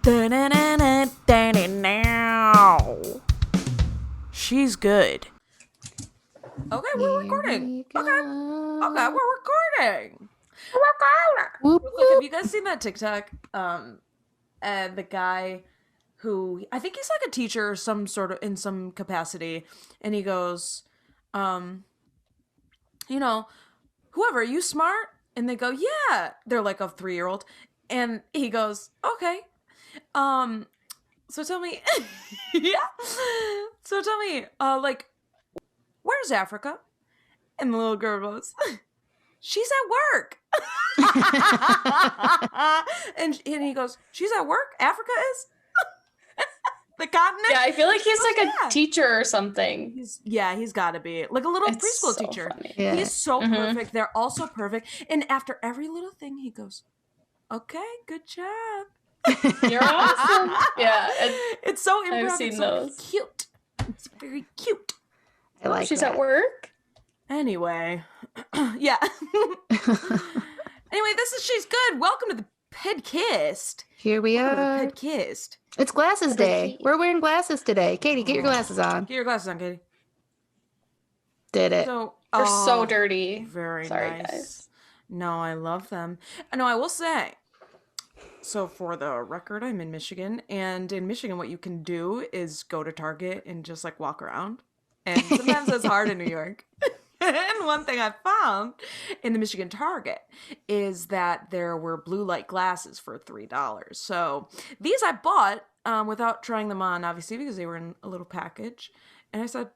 She's good. Okay, we're recording. Okay, we're recording. Whoop, Real quick, whoop. have you guys seen that TikTok? And the guy who I think he's like a teacher, or some sort of in some capacity, and he goes, whoever, are you smart? And they go, yeah. They're like a 3-year-old, and he goes, okay. So tell me, yeah. So tell me, where's Africa? And the little girl goes, she's at work. and he goes, she's at work? Africa is? The continent? Yeah, I feel like he's like yeah. a teacher or something. He's got to be. Like a little preschool so teacher. Yeah. He's so perfect. They're all so perfect. And after every little thing, he goes, okay, good job. You're awesome. Yeah. It's so improv. I've seen it's those. So cute. It's very cute. I like she's that. at work? Anyway. Yeah. Anyway, this is She's Good. Welcome to the Pedkist. Here we Welcome are. to the Pedkist. It's glasses day. We're wearing glasses today. Katie, get your glasses on. Get your glasses on, Katie. Did it. So, They're so dirty. Very Sorry, nice. guys. No, I love them. No, I will say, so for the record, I'm in Michigan, and in Michigan, what you can do is go to Target and just like walk around. And sometimes it's hard in New York. And one thing I found in the Michigan Target is that there were blue light glasses for $3. So these I bought without trying them on, obviously, because they were in a little package. And I said,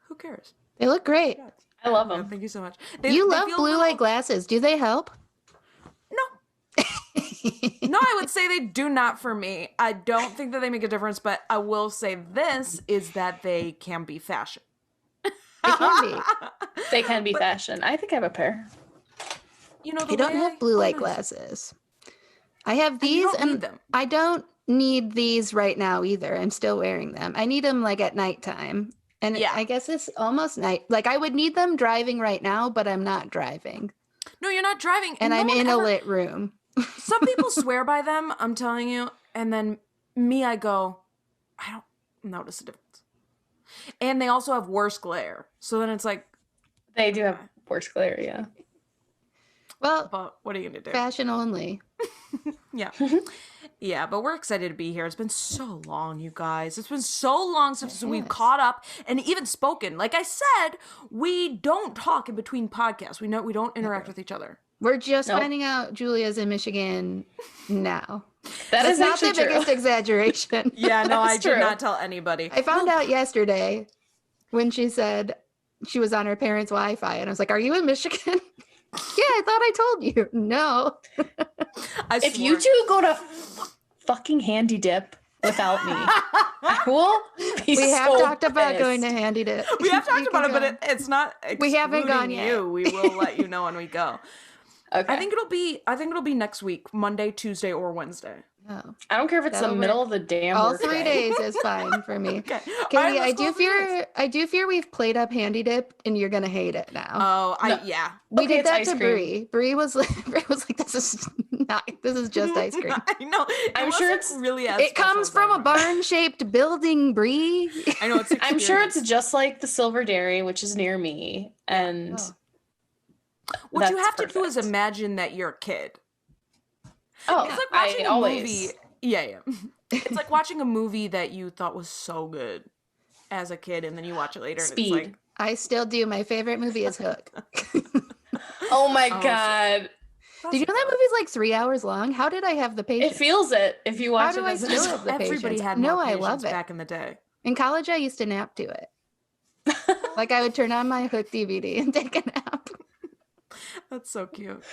who cares? They look great. I love Yeah, them. thank you so much. You they love feel blue light glasses. Do they help? No. No, I would say they do not for me. I don't think that they make a difference, but I will say this is that they can be fashion. They can be. They can be fashion. I think I have a pair. You know, I don't have blue light glasses. I have these, and I don't need these right now either. I'm still wearing them. I need them like at nighttime. And Yeah. I guess it's almost night. Like I would need them driving right now, but I'm not driving. No, you're not driving. And no I'm one in a ever- lit room. Some people swear by them, I'm telling you. And then me, I go, I don't notice a difference. And they also have worse glare. So then it's like, They do have worse glare, yeah. Well, but what are you going to do? fashion only. Yeah. Yeah, but we're excited to be here. It's been so long, you guys. It's been so long since we've caught up and even spoken. Like I said, we don't talk in between podcasts. We don't interact with each other. We're just finding out Julia's in Michigan now. That is not the actually true. biggest exaggeration. Yeah, no, I That's did true. not tell anybody. I found out yesterday when she said she was on her parents' Wi-Fi, and I was like, "Are you in Michigan?" Yeah, I thought I told you. No. If you two go to fucking Handy Dip without me, I will be We have so talked about pissed. going to Handy Dip. We have talked You about it, can but go. it's not We haven't gone excluding yet. you. We will let you know when we go. Okay. I think it'll be next week, Monday, Tuesday, or Wednesday. No. I don't care if it's That'll the middle of the damn All work 3 day. days is fine for me. Okay. Katie, All right, I let's go with do fear we've played up Handy Dip and you're gonna hate it now. Oh, No. yeah. We okay, did it's that ice to cream. Bree. Bree was like, this is just ice cream. I know. I'm sure wasn't it's- really as It special comes as from I a remember. barn-shaped building, Bree. I know it's I'm sure it's experience. just like the Silver Dairy, which is near me, and Oh. What you that's have to do is perfect. imagine that you're a kid. oh, It's like watching I a always. movie. Yeah. It's like watching a movie that you thought was so good as a kid, and then you watch it later, and Speed. it's like, I still do. My favorite movie is Hook. Oh my Oh, god, Did you know that movie's like 3 hours long? How did I have the it patience? feels it if you How watch do it I as an still adult. have the everybody patience? had No, more I patience love it. back in the day. In college, I used to nap to it. Like I would turn on my Hook DVD and take a nap. That's so cute.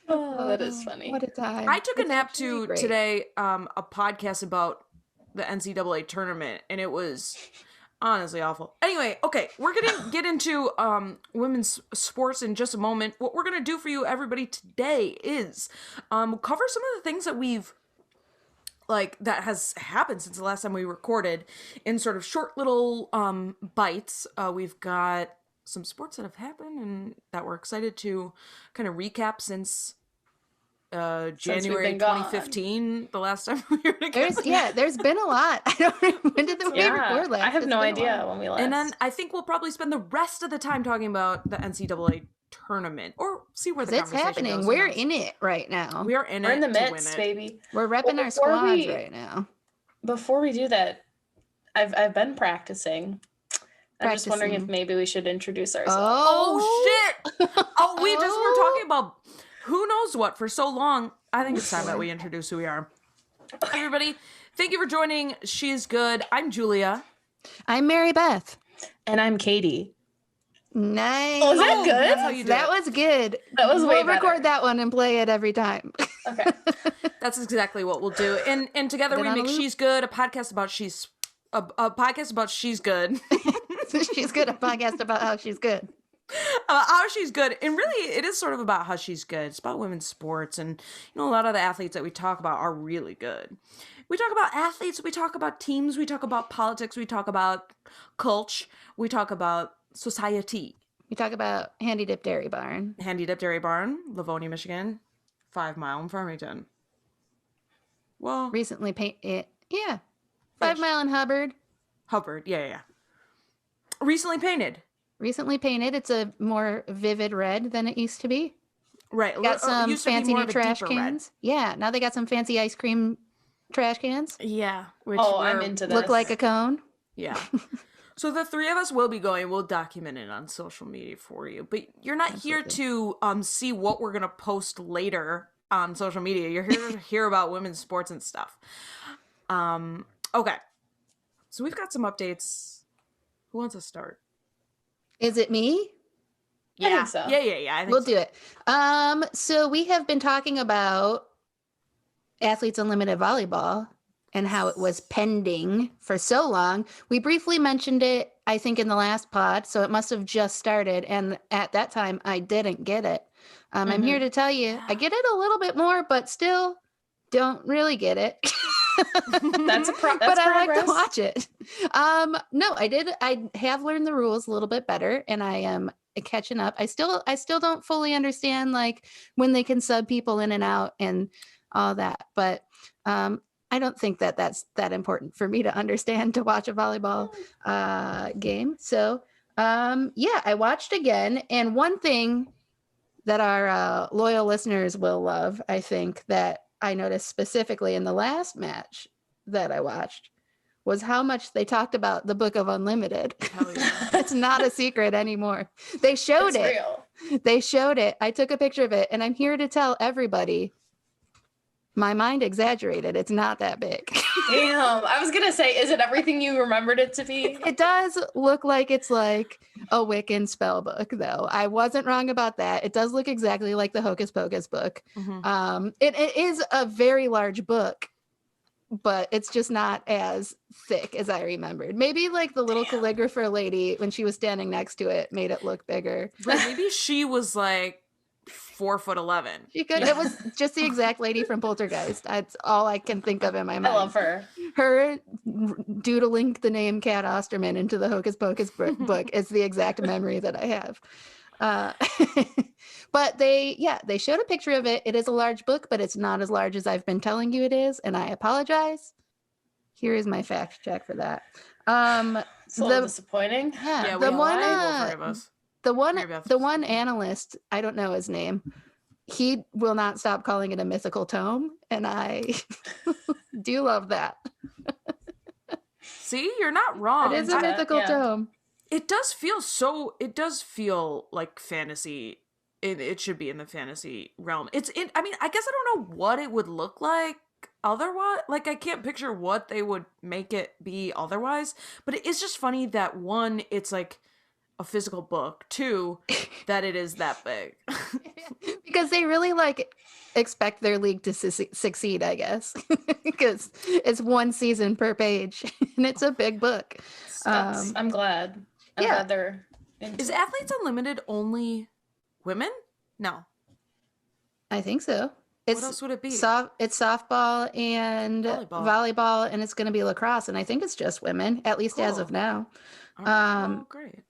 Oh, that is funny. What a time. I took a It's nap actually to great. today a podcast about the NCAA tournament, and it was honestly awful. Anyway, okay, we're gonna get into women's sports in just a moment. What we're gonna do for you, everybody, today is cover some of the things that we've that has happened since the last time we recorded in sort of short little bites. We've got some sports that have happened and that we're excited to kind of recap since January 2015, the last time we were together. There's been a lot. I don't know. When did we record last? I have no idea when we last. And then I think we'll probably spend the rest of the time talking about the NCAA tournament, or see where the conversation happening. goes. We're in it right now. We're in the midst, baby. We're repping our squads right now. Before we do that, I've been practicing. I'm just wondering if maybe we should introduce ourselves. Oh shit! Oh, we just were talking about who knows what for so long. I think it's time that we introduce who we are. Everybody, thank you for joining She's Good. I'm Julia. I'm Mary Beth. And I'm Katie. Nice. Oh, was that good? That's how you do that it. was good. That was way better. We'll record that one and play it every time. Okay. That's exactly what we'll do. And together we make She's Good, a podcast about a podcast about She's Good. She's good. A podcast about how she's good. How she's good. And really, it is sort of about how she's good. It's about women's sports. And, a lot of the athletes that we talk about are really good. We talk about athletes. We talk about teams. We talk about politics. We talk about culture. We talk about society. We talk about Handy Dip Dairy Barn. Handy Dip Dairy Barn, Livonia, Michigan. 5 Mile in Farmington. Well, recently painted. Yeah. 5 Mile in Hubbard. Yeah. Recently painted. It's a more vivid red than it used to be. Right. Got some fancy new trash cans. Yeah. Now they got some fancy ice cream trash cans. Yeah. I'm into this. Look like a cone. Yeah. So the three of us will be going. We'll document it on social media for you. But you're not here to see what we're going to post later on social media. You're here to hear about women's sports and stuff. Okay. So we've got some updates. Who wants to start? Is it me? Yeah. I think so. Yeah. I think we'll do it. So we have been talking about Athletes Unlimited Volleyball and how it was pending for so long. We briefly mentioned it, I think, in the last pod, so it must have just started. And at that time, I didn't get it. I'm here to tell you, I get it a little bit more, but still don't really get it. That's but I like to watch it. No, I did. I have learned the rules a little bit better, and I am catching up. I still don't fully understand like when they can sub people in and out and all that, but I don't think that that's that important for me to understand to watch a volleyball game. So I watched again, and one thing that our loyal listeners will love, I think, that I noticed specifically in the last match that I watched was how much they talked about the Book of Unlimited. Hell yeah. It's not a secret anymore. They showed it. Real. They showed it. I took a picture of it, and I'm here to tell everybody my mind exaggerated. It's not that big. Damn. I was going to say, is it everything you remembered it to be? It does look like it's like a Wiccan spell book, though. I wasn't wrong about that. It does look exactly like the Hocus Pocus book. Mm-hmm. It is a very large book, but it's just not as thick as I remembered. Maybe like the little calligrapher lady, when she was standing next to it, made it look bigger. Right, maybe she was like 4'11". She could. It was just the exact lady from Poltergeist. That's all I can think of in my mind. I love her. Her doodling the name Cat Osterman into the Hocus Pocus book is the exact memory that I have. But they showed a picture of it. It is a large book, but it's not as large as I've been telling you it is, and I apologize. Here is my fact check for that. It's a little disappointing. Yeah, the one analyst, I don't know his name, he will not stop calling it a mythical tome, and I do love that. See, you're not wrong. It is a mythical tome. It does feel like fantasy. It should be in the fantasy realm. I guess I don't know what it would look like otherwise. Like, I can't picture what they would make it be otherwise, but it is just funny that one, it's like a physical book, two, that it is that big. Because they really expect their league to succeed, I guess, because it's one season per page and it's a big book. I'm glad. I'm glad they're into Is Athletes Unlimited only women? No. I think so. What else would it be? It's softball and volleyball, and it's going to be lacrosse, and I think it's just women, at least as of now. Oh, great.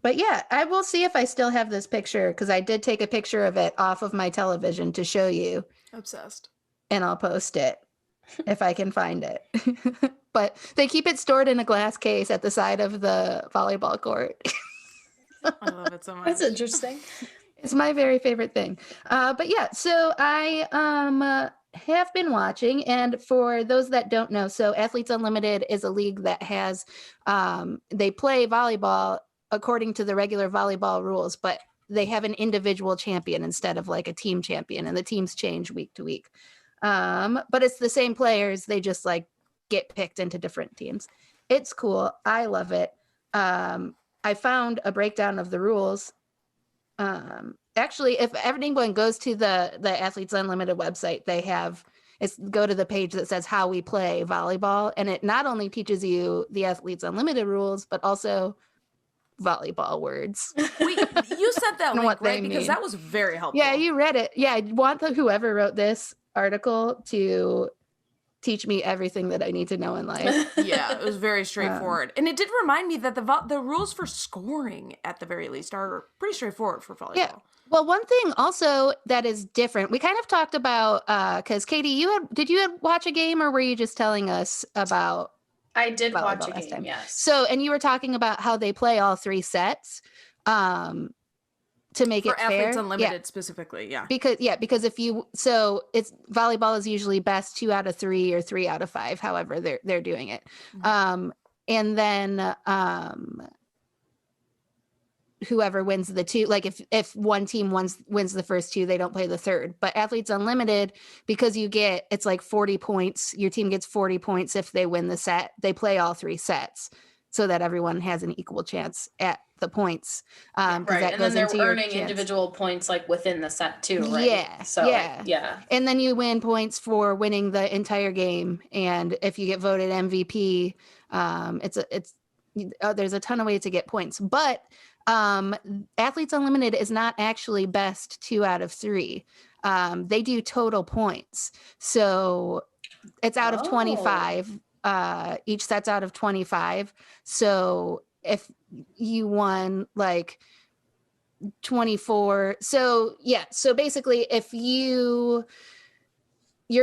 But yeah, I will see if I still have this picture because I did take a picture of it off of my television to show you. Obsessed. And I'll post it if I can find it. But they keep it stored in a glass case at the side of the volleyball court. I love it so much. That's interesting. It's my very favorite thing. But yeah, so I have been watching, and for those that don't know, so Athletes Unlimited is a league that has they play volleyball according to the regular volleyball rules, but they have an individual champion instead of like a team champion, and the teams change week to week. But it's the same players, they just like get picked into different teams. It's cool. I love it. I found a breakdown of the rules. Actually, if anyone goes to the Athletes Unlimited website, they have go to the page that says how we play volleyball, and it not only teaches you the Athletes Unlimited rules, but also volleyball words. Wait, you sent that link, right? Because mean. that was very helpful. Yeah, you read it. Yeah, I want whoever wrote this article to teach me everything that I need to know in life. Yeah, it was very straightforward. And it did remind me that the rules for scoring, at the very least, are pretty straightforward for volleyball. Yeah. Well, one thing also that is different, we kind of talked about, because Katie, did you watch a game, or were you just telling us about I did watch a last game, time? yes. So, and you were talking about how they play all 3 sets. To make for it fair. For Athletes Unlimited specifically, yeah. Because it's volleyball is usually best 2 out of 3 or 3 out of 5, however they're doing it. Mm-hmm. And then whoever wins the 2, like if one team wins the first 2, they don't play the third. But Athletes Unlimited, because it's like 40 points, your team gets 40 points if they win the set. They play all 3 sets so that everyone has an equal chance at the points. Right, that and goes then they're earning chance. Individual points like within the set too, right? Yeah. So yeah. And then you win points for winning the entire game. And if you get voted MVP, there's a ton of ways to get points. But Athletes Unlimited is not actually best 2 out of 3. They do total points. So it's out of 25. Each set's out of 25. So if you won like 24, so basically if your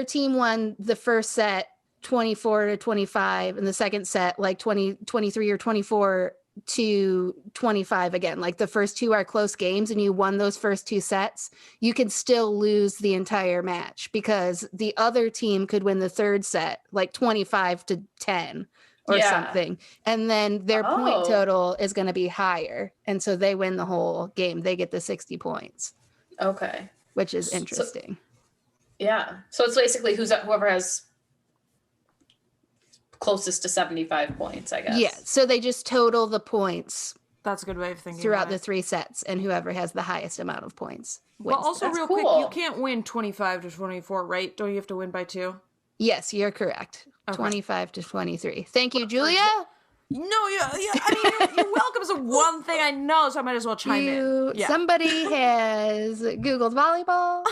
team won the first set 24-25 and the second set like 23 or 24 to 25 again, like the first 2 are close games and you won those first 2 sets, you can still lose the entire match because the other team could win the third set like 25-10 or something, and then their point total is going to be higher, and so they win the whole game. They get the 60 points. Okay, which is interesting. So it's basically whoever has closest to 75 points, I guess. Yeah, so they just total the points. That's a good way of thinking throughout the 3 sets, and whoever has the highest amount of points wins. Well, also real quick, you can't win 25-24, right? Don't you have to win by 2? Yes, you're correct. Okay. 25-23. Thank you, Julia. No, I mean, you're welcome. It's one thing I know, so I might as well chime in. Yeah. Somebody has Googled volleyball.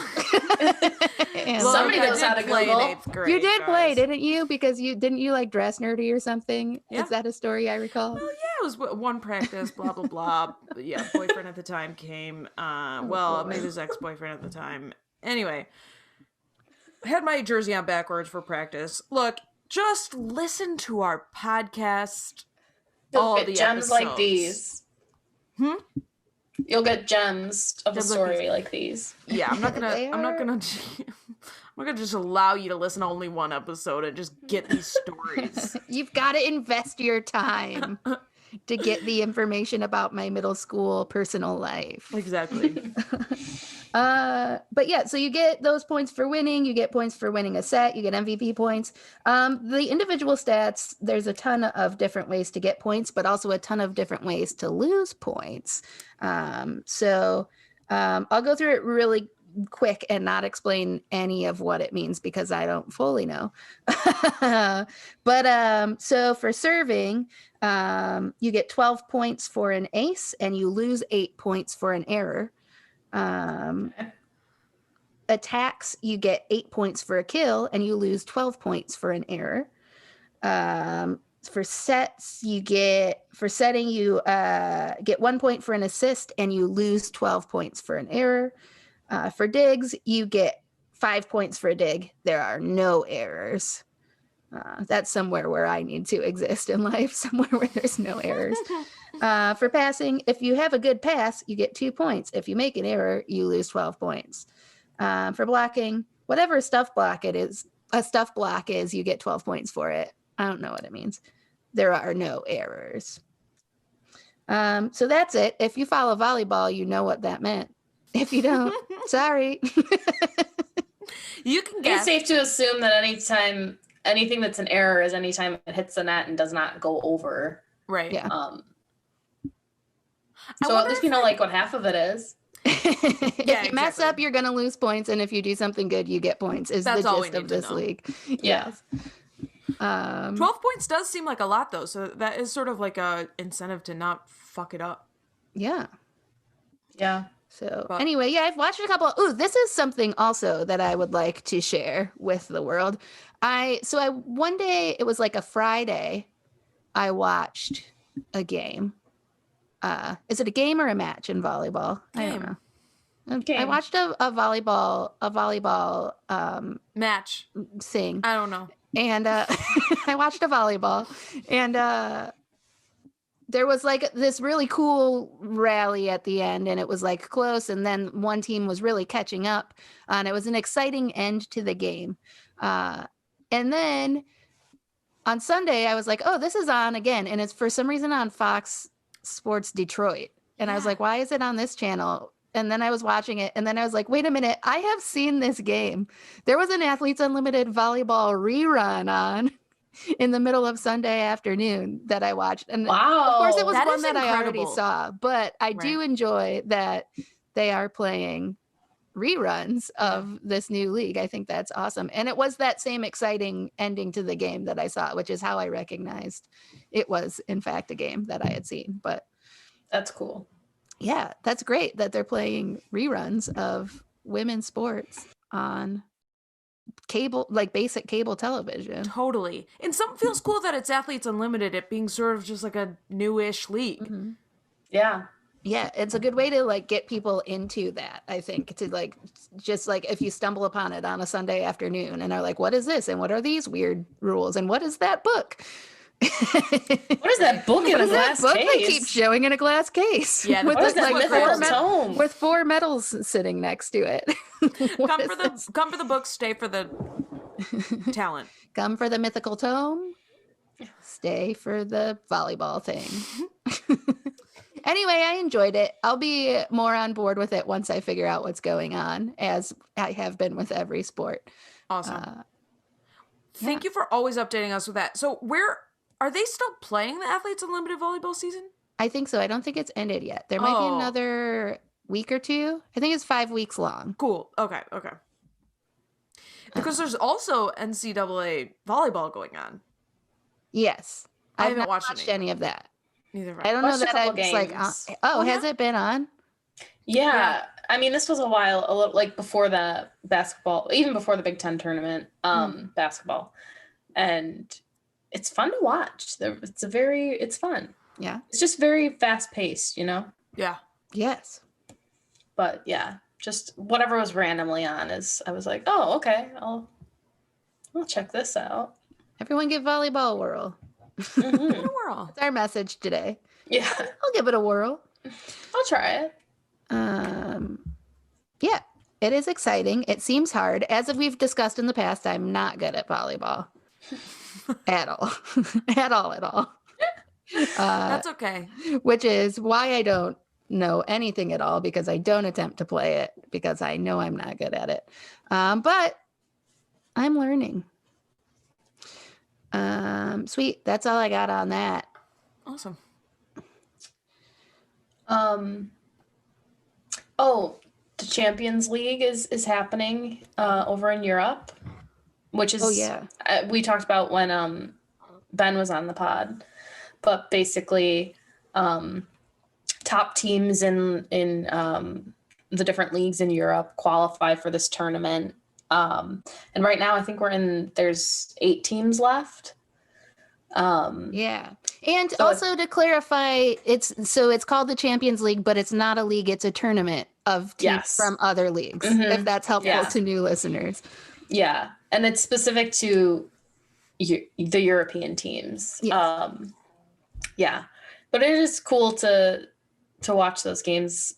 Somebody knows how to Google. You did play, didn't you? Because didn't you like dress nerdy or something? Yeah. Is that a story I recall? Well, yeah, it was one practice, blah, blah, blah. Yeah, boyfriend at the time came. Maybe his ex-boyfriend at the time. Anyway, I had my jersey on backwards for practice. Look, just listen to our podcast. You'll get gems episodes. Like these. You'll get gems of a story like these. Yeah, I'm not gonna just allow you to listen to only one episode and just get these stories. You've got to invest your time to get the information about my middle school personal life. Exactly. But yeah, so you get those points for winning, you get points for winning a set, you get MVP points. The individual stats, there's a ton of different ways to get points, but also a ton of different ways to lose points. So I'll go through it really quick and not explain any of what it means because I don't fully know. But so for serving, you get 12 points for an ace and you lose 8 points for an error. Attacks, you get 8 points for a kill and you lose 12 points for an error. For sets, you get 1 point for an assist and you lose 12 points for an error. For digs, you get 5 points for a dig. There are no errors. That's somewhere where I need to exist in life, somewhere where there's no errors. For passing, if you have a good pass, you get 2 points. If you make an error, you lose 12 points. For blocking, whatever a stuff block is, you get 12 points for it. I don't know what it means. There are no errors. So that's it. If you follow volleyball, you know what that meant. If you don't, sorry. You can It's guess. safe to assume that anything that's an error is anytime it hits the net and does not go over. Right. Yeah. So at least you know like what half of it is. If you mess up, you're gonna lose points, and if you do something good, you get points. That's the gist of this league. Yeah. Yes. 12 points does seem like a lot, though, so that is sort of like a incentive to not fuck it up. Yeah. Yeah. So anyway, I've watched a couple. Ooh, this is something also that I would like to share with the world. One day, it was like a Friday, I watched a game. Is it a game or a match in volleyball? Game. I don't know. I watched a volleyball match thing. I don't know. And I watched a volleyball, and there was like this really cool rally at the end, and it was like close, and then one team was really catching up, and it was an exciting end to the game. And then on Sunday, I was like, oh, this is on again, and it's for some reason on Fox Sports Detroit. And I was like, why is it on this channel? And then I was watching it, and then I was like, wait a minute, I have seen this game. There was an Athletes Unlimited volleyball rerun on in the middle of Sunday afternoon that I watched. And wow, of course it was that one is that incredible. I already saw, but I do enjoy that they are playing reruns of this new league. I think that's awesome. And it was that same exciting ending to the game that I saw, which is how I recognized it was in fact a game that I had seen. But that's cool. Yeah, that's great that they're playing reruns of women's sports on cable, like basic cable television. Totally. And something feels cool that it's Athletes Unlimited, it being sort of just like a newish league. Mm-hmm. Yeah. Yeah, it's a good way to like get people into that, I think, to like just like if you stumble upon it on a Sunday afternoon and are like, what is this? And what are these weird rules? And what is that book? What is that book in a glass case? They keep showing in a glass case. Yeah, with tome? With 4 medals sitting next to it. Come for the book, stay for the talent. Come for the mythical tome, stay for the volleyball thing. Anyway, I enjoyed it. I'll be more on board with it once I figure out what's going on, as I have been with every sport. Awesome. Thank you for always updating us with that. So where are they still playing the Athletes Unlimited volleyball season? I think so. I don't think it's ended yet. There might be another week or two. I think it's 5 weeks long. Cool. Okay. Because there's also NCAA volleyball going on. Yes. I haven't not watched any of that. Neither have I don't know that I was like, has it been on? Yeah. I mean, this was a little like before the basketball, even before the Big Ten tournament, basketball. And it's fun to watch. It's fun. Yeah. It's just very fast paced, you know? Yeah. Yes. But yeah, just whatever was randomly on I was like, oh, okay, I'll check this out. Everyone give volleyball a whirl. Mm-hmm. A whirl. That's our message today. Yeah. I'll give it a whirl. I'll try it. Yeah, it is exciting. It seems hard. As we've discussed in the past, I'm not good at volleyball. At all. At all. That's okay. Which is why I don't know anything at all, because I don't attempt to play it, because I know I'm not good at it. But I'm learning. Sweet. That's all I got on that. Awesome. The Champions League is happening over in Europe, which is we talked about when Ben was on the pod. But basically, top teams in the different leagues in Europe qualify for this tournament. And right now, I think there's 8 teams left. Yeah. And So also to clarify, it's called the Champions League, but it's not a league, it's a tournament of teams yes. from other leagues, if that's helpful Yeah. to new listeners. Yeah. And it's specific to the European teams. Yes. Yeah. But it is cool to watch those games.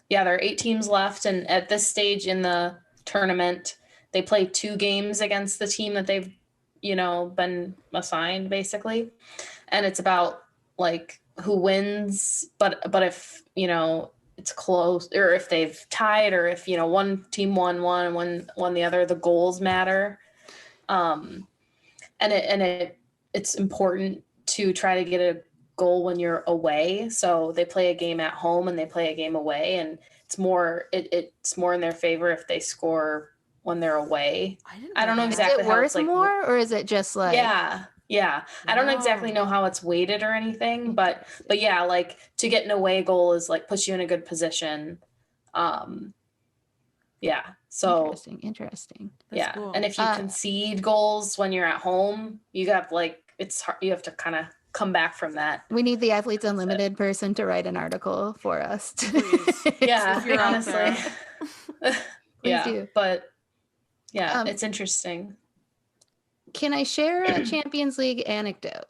Yeah, there are 8 teams left, and at this stage in the tournament, they play 2 games against the team that they've, been assigned, basically. And it's about like who wins, but if it's close, or if they've tied, or if one team won one, one won the other, the goals matter. And it's important to try to get a goal when you're away. So they play a game at home and they play a game away, and it's more in their favor if they score when they're away. I don't know exactly how it's like, more, or is it just like yeah. I don't exactly know how it's weighted or anything, but yeah, like to get an away goal is like puts you in a good position. Yeah. So interesting. That's yeah. Cool. And if you concede goals when you're at home, you have it's hard, you have to kind of come back from that. We need the Athletes Unlimited person to write an article for us. Yeah, honestly. Yeah, do. But yeah, it's interesting. Can I share a Champions League anecdote?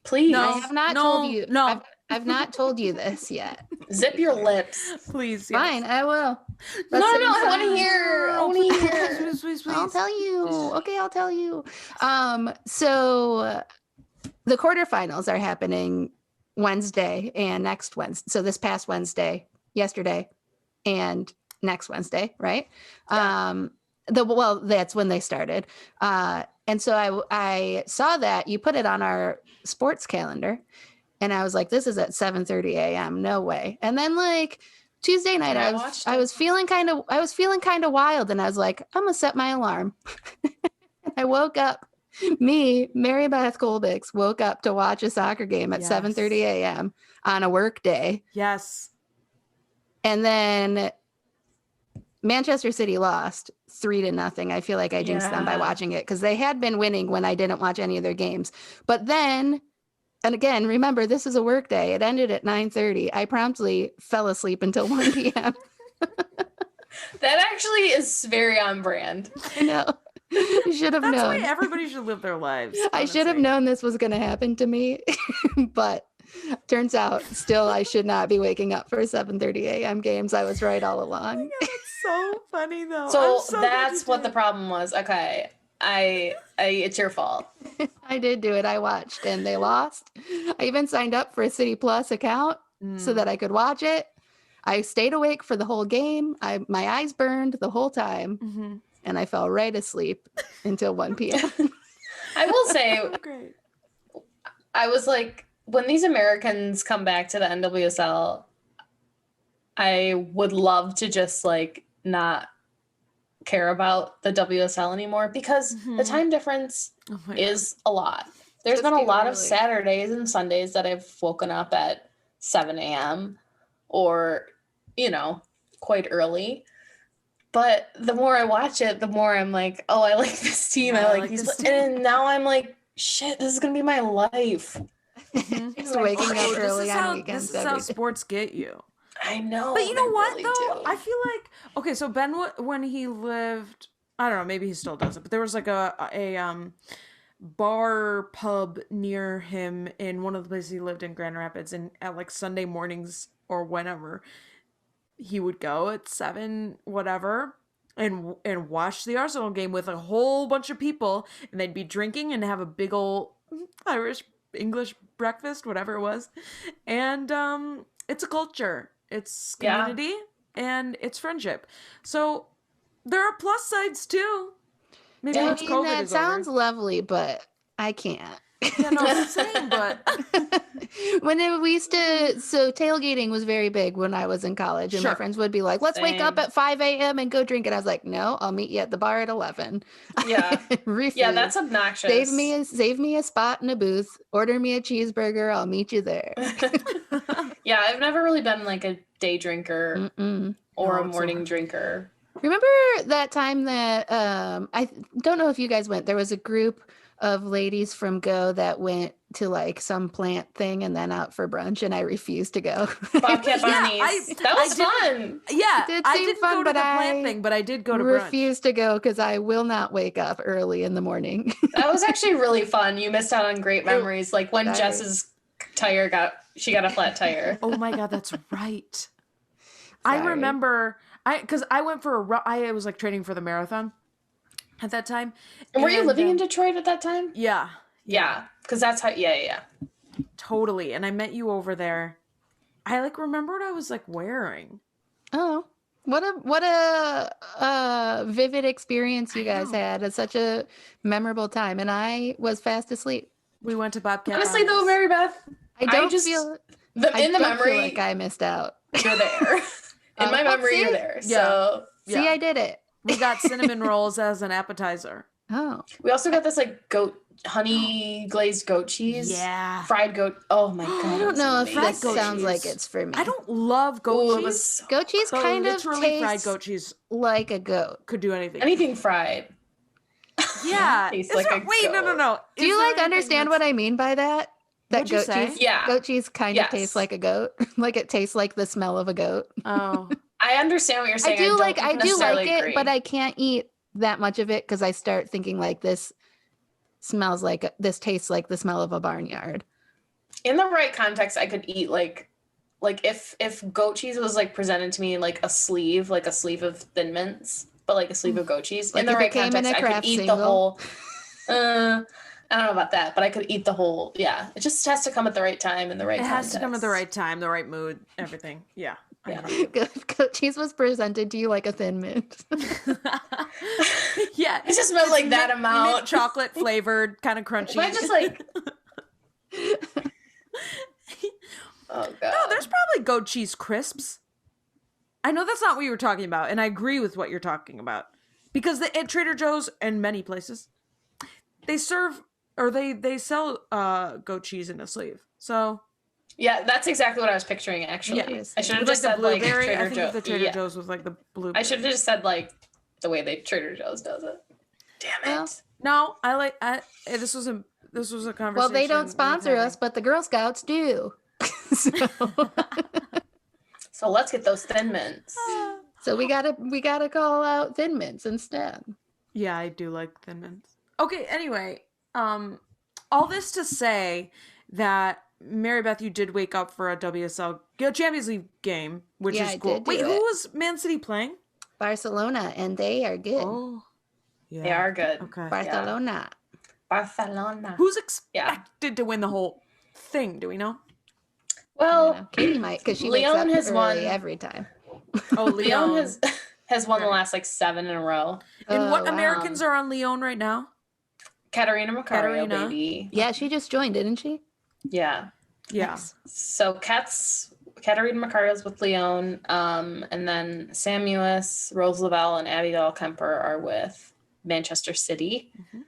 Please. No, I have not told you. No. I've not told you this yet. Zip your lips. Please. Yes. Fine, I will. No, I want to hear. Please. I'll tell you. Okay, I'll tell you. So the quarterfinals are happening Wednesday and next Wednesday. So this past Wednesday, yesterday, and next Wednesday, right? Yeah. That's when they started. And so I saw that you put it on our sports calendar, and I was like, this is at 7:30 a.m. No way. And then like Tuesday night, I was feeling kind of wild, and I was like, I'm gonna set my alarm. I woke up. Mary Beth Kolbix, woke up to watch a soccer game at 7:30 a.m. on a work day. Yes. And then Manchester City lost 3-0. I feel like I jinxed them by watching it because they had been winning when I didn't watch any of their games. But then, and again, remember, this is a work day. It ended at 9:30. I promptly fell asleep until 1 p.m. That actually is very on brand. I know. I should have known. That's why everybody should live their lives. Honestly. I should have known this was going to happen to me. But turns out still I should not be waking up for 7:30 a.m. games. I was right all along. Oh God, that's so funny though. So that's what the problem was. Okay. It's your fault. I did do it. I watched and they lost. I even signed up for a City Plus account so that I could watch it. I stayed awake for the whole game. My eyes burned the whole time, and I fell right asleep until 1 p.m. I will say, great. I was like, when these Americans come back to the NWSL, I would love to just like not care about the WSL anymore because the time difference is a lot. There's been a lot of Saturdays and Sundays that I've woken up at 7 a.m. or, quite early. But the more I watch it, the more I'm like, oh, I like this team. I like these. And now I'm like, shit, this is going to be my life. Just waking up early on weekends. This is how sports get you. I know. But you know what, though? I feel like, okay, so Ben, when he lived, I don't know, maybe he still does it, but there was like a bar pub near him in one of the places he lived in, Grand Rapids, and at like Sunday mornings or whenever, he would go at 7, whatever, and watch the Arsenal game with a whole bunch of people, and they'd be drinking and have a big old English breakfast, whatever it was. And it's a culture. It's community and it's friendship. So there are plus sides too. Maybe once COVID is sounds over. Lovely, but I can't. Yeah, no, it's the same, but we used to, so tailgating was very big when I was in college, and my friends would be like, let's wake up at 5 a.m. and go drink. And I was like, no, I'll meet you at the bar at 11. Yeah. Yeah, that's obnoxious. Save me a spot in a booth, order me a cheeseburger, I'll meet you there. Yeah, I've never really been like a day drinker or a morning drinker. Remember that time that I don't know if you guys went, there was a group of ladies from Go that went to like some plant thing and then out for brunch, and I refused to go. Bobcat Yeah, Bunnies. That was fun. Yeah, It did I seem didn't fun, go to but the plant I thing, but I did go to brunch. refused to go because I will not wake up early in the morning. That was actually really fun. You missed out on great memories, like when Sorry. Jess's tire got a flat tire. Oh my god, that's right. Sorry. I remember because I went for a run. I was like training for the marathon at that time. And were you living in Detroit at that time? Yeah. Yeah, because that's how. Yeah. Totally. And I met you over there. I like remember what I was like wearing. Oh, what a vivid experience you guys had at such a memorable time, and I was fast asleep. We went to Bobcat. Honestly, Bunnies. though, Mary Beth, I don't feel memory like I missed out. you're there. In my memory, you're there. So See, I did it. We got cinnamon rolls as an appetizer. Oh, we also got this like honey glazed goat cheese. Yeah. Fried goat. Oh my god. I don't know if Fried this goat sounds cheese. like it's for me. I don't love goat Ooh, cheese. Goat cheese So kind of literally fried tastes goat cheese like a goat. could do anything. anything fried. Yeah. Tastes Is like there- a wait, no. goat. Do you like understand what I mean by that? That What'd you goat say? cheese, Yeah. goat cheese kind Yes. of tastes like a goat. Like it tastes like the smell of a goat. Oh. I understand what you're saying. I do don't like necessarily it, agree. but I can't eat that much of it because I start thinking like this tastes like the smell of a barnyard. In the right context, I could eat like if goat cheese was like presented to me in like a sleeve of Thin Mints, but like a sleeve of goat cheese. Like in the if it right came in context, a I could craft eat single. the whole. I don't know about that, but I could eat the whole. Yeah, it just has to come at the right time and the right. It has to come at the context. right time, the right mood, everything. Yeah. I Yeah. agree. Goat cheese was presented to you like a Thin Mint. Yeah. It just meant like that amount. Mint chocolate flavored, kind of crunchy. If I just like. Oh god. No, there's probably goat cheese crisps. I know that's not what you were talking about, and I agree with what you're talking about. Because at Trader Joe's and many places, they serve or they sell goat cheese in a sleeve. So Yeah, that's exactly what I was picturing. Actually, Yeah. I should have with, just like said the like blueberry. Trader I think Joe's. the Trader Yeah. Joe's was like the blueberry. I should have just said like the way they Trader Joe's does it. Damn it. Well, No, this was a conversation. well, they don't worth sponsor having. us, but the Girl Scouts do. So, So let's get those Thin Mints. so we gotta call out Thin Mints instead. Yeah, I do like Thin Mints. Okay, anyway, all this to say that Mary Beth, you did wake up for a WSL Champions League game, which Yeah, is I cool. did do Wait, it. who was Man City playing? Barcelona, and they are good. Oh, yeah. They are good. Okay. Barcelona. Barcelona. Who's expected to win the whole thing? Do we know? I don't Well, know. Katie might because she wakes Leon up has early won. every time. Oh, Leon Leon. has won the last like 7 in a row. And what Oh, wow. Americans are on Leon right now? Katarina Macario, Katarina. baby. Yeah, she just joined, didn't she? Yeah. Yeah. Nice. So Katarina Macario's with Leon, and then Samuels, Rose Lavelle, and Abigail Kemper are with Manchester City. Mhm.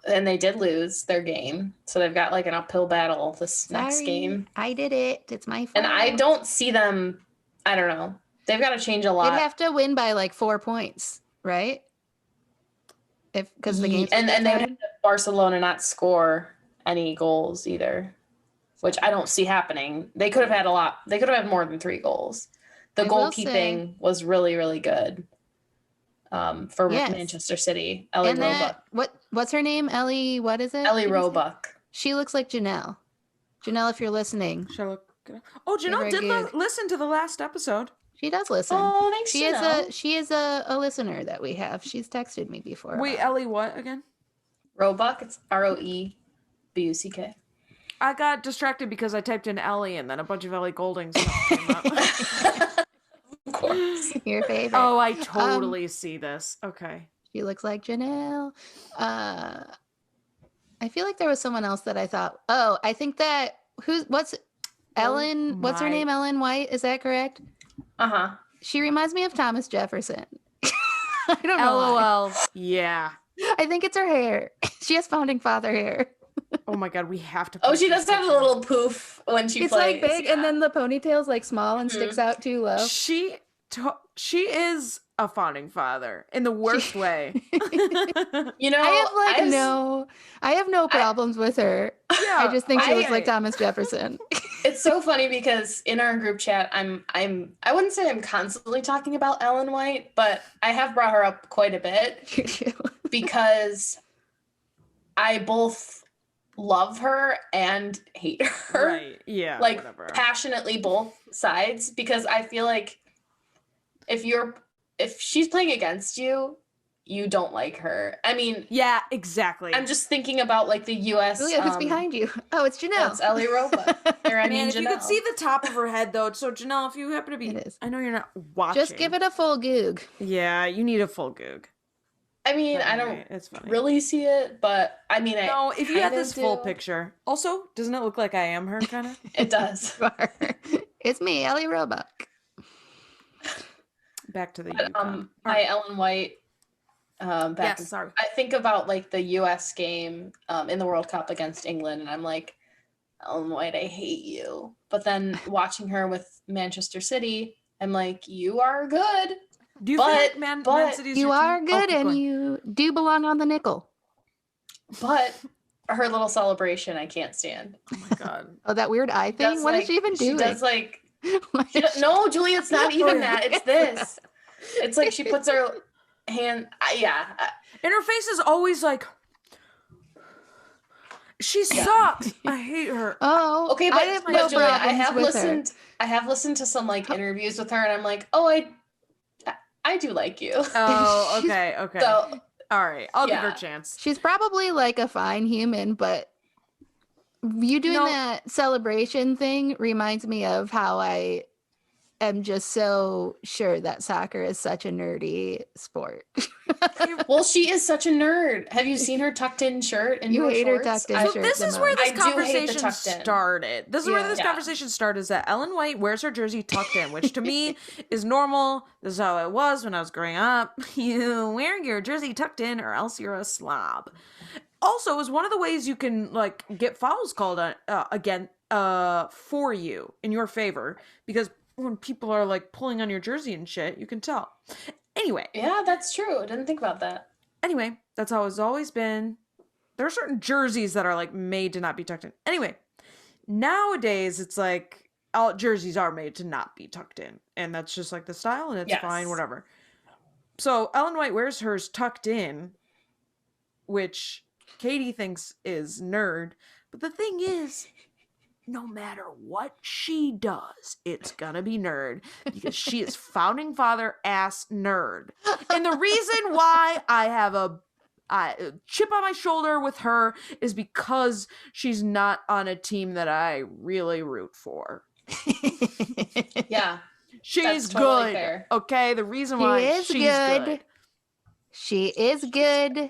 And they did lose their game, so they've got like an uphill battle this next Sorry, game. I did it. It's my fault. And I don't see them. I don't know. They've got to change a lot. They'd have to win by like 4 points, right? If because the game's and they would have Barcelona not score any goals either, which I don't see happening. They could have had a lot. They could have had more than 3 goals. The I will goalkeeping was really, really good for Yes. Manchester City. Ellie and Roebuck. what's her name? Ellie, what is it? Ellie Did you say? Roebuck. She looks like Janelle. Janelle, if you're listening, Shall I look it up? Oh, Janelle her did gig. listen to the last episode. she does listen. Oh, thanks. She is Janelle. she is a listener that we have. She's texted me before. Wait, about it. Ellie, what again? Roebuck. It's Roebuck. I got distracted because I typed in Ellie and then a bunch of Ellie Goulding stuff came up. Of course. Your favorite. Oh, I totally see this. Okay. She looks like Janelle. I feel like there was someone else that I thought. Oh, I think that what's Ellen? What's her my- name? Ellen White. Is that correct? Uh-huh. She reminds me of Thomas Jefferson. I don't know. why. LOL. Yeah. I think it's her hair. She has founding father hair. Oh my god, we have to. Oh, post she this does have a picture. little poof when she It's plays. like big, and then the ponytail's like small and sticks out too low. She is a founding father in the worst way. You know, I have no problems with her. Yeah, I just think she looks like Thomas Jefferson. It's so funny because in our group chat, I wouldn't say I'm constantly talking about Ellen White, but I have brought her up quite a bit because I both love her and hate her. Right. Yeah. Like whatever. passionately both sides, because I feel like if she's playing against you, you don't like her. I mean, yeah, exactly. I'm just thinking about like the U.S. Julia, who's behind you? Oh, it's Janelle. That's Ellie Roba. Man, if you could see the top of her head, though. So, Janelle, if you happen to be... It is. I know you're not watching. Just give it a full goog. Yeah, you need a full goog. I mean, But I anyway, don't it's funny. really see it, but I mean, No, if you had this full do. picture. Also, doesn't it look like I am her, kind of? It does. It's me, Ellie Roebuck. Back to the But, Yukon. hi, Ellen White. Sorry. I think about like the U.S. game in the World Cup against England, and I'm like, Ellen White, I hate you. But then watching her with Manchester City, I'm like, you are good. Do you feel like Man City's you your are team? good, and you do belong on the nickel. But her little celebration, I can't stand. Oh my god. Oh, that weird eye thing? What is she even doing? She does like... No, Julie, it's not even that. It's this. It's like she puts her hand... And her face is always like... She sucks. I hate her. Oh, okay, but, Julia, I have listened to some like interviews with her, and I'm like, oh, I do like you. Oh, okay. So, all right, I'll give her a chance. She's probably like a fine human, but you doing that celebration thing reminds me of how I am just so sure that soccer is such a nerdy sport. Well, she is such a nerd. Have you seen her tucked in shirt and you hate shorts? her tucked in So shirt. this is where this conversation started. This is where this Yeah. conversation started, is that Ellen White wears her jersey tucked in, which to me is normal. This is how it was when I was growing up. You wear your jersey tucked in or else you're a slob. Also, is one of the ways you can like get fouls called again for you in your favor, because when people are like pulling on your jersey and shit, you can tell. Anyway. Yeah, that's true. I didn't think about that. Anyway, that's how it's always been. There are certain jerseys that are like made to not be tucked in. Anyway, nowadays it's like all jerseys are made to not be tucked in, and that's just like the style, and it's fine, whatever. So Ellen White wears hers tucked in, which Katie thinks is nerd. But the thing is, no matter what she does, it's gonna be nerd, because she is founding father ass nerd. And the reason why I have a chip on my shoulder with her is because she's not on a team that I really root for. Yeah. She's totally good. Fair. Okay, the reason why she's good. She is good.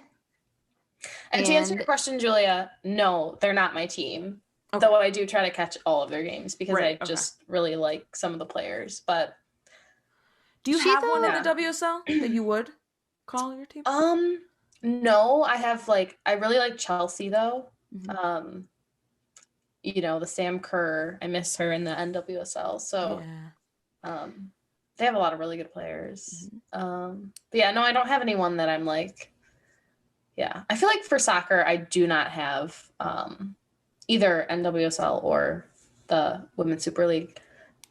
And to answer your question, Julia, no, they're not my team. Okay. Though I do try to catch all of their games because I just really like some of the players. But do you have one in the WSL that you would call your team? No, I really like Chelsea though. Mm-hmm. You know, the Sam Kerr, I miss her in the NWSL. So they have a lot of really good players. Mm-hmm. But yeah, no, I don't have anyone that I'm like, I feel like for soccer, I do not have either NWSL or the Women's Super League.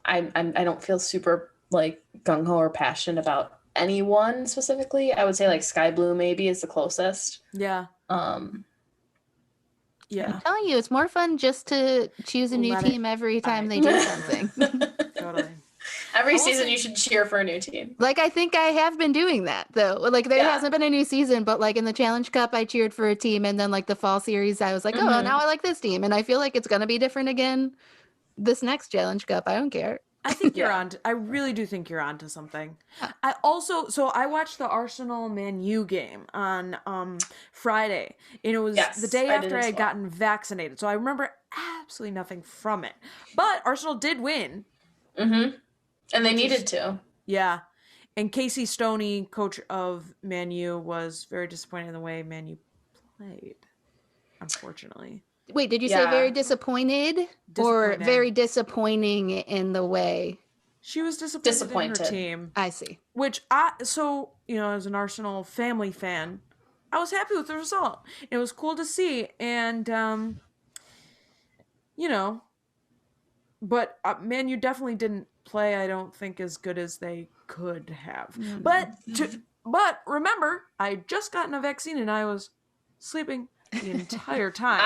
I don't feel super like gung-ho or passionate about anyone specifically. I would say like Sky Blue maybe is the closest. Yeah. I'm telling you, it's more fun just to choose a new team every time they do something. Totally. Every season you should cheer for a new team. Like, I think I have been doing that, though. Like, there hasn't been a new season, but, like, in the Challenge Cup, I cheered for a team, and then, like, the fall series, I was like, oh, now I like this team, and I feel like it's going to be different again this next Challenge Cup. I don't care. I think you're on. I really do think you're onto something. I watched the Arsenal Man U game on Friday, and it was the day after I had gotten vaccinated, so I remember absolutely nothing from it. But Arsenal did win. Mm-hmm. And they needed to. Yeah. And Casey Stoney, coach of Man U, was very disappointed in the way Man U played, unfortunately. Wait, did you say very disappointed? Or very disappointing in the way? She was disappointed in her Disappointed. team. I see. Which as an Arsenal family fan, I was happy with the result. It was cool to see, and but Man U definitely didn't play, I don't think, as good as they could have. Mm. But remember, I had just gotten a vaccine and I was sleeping the entire time.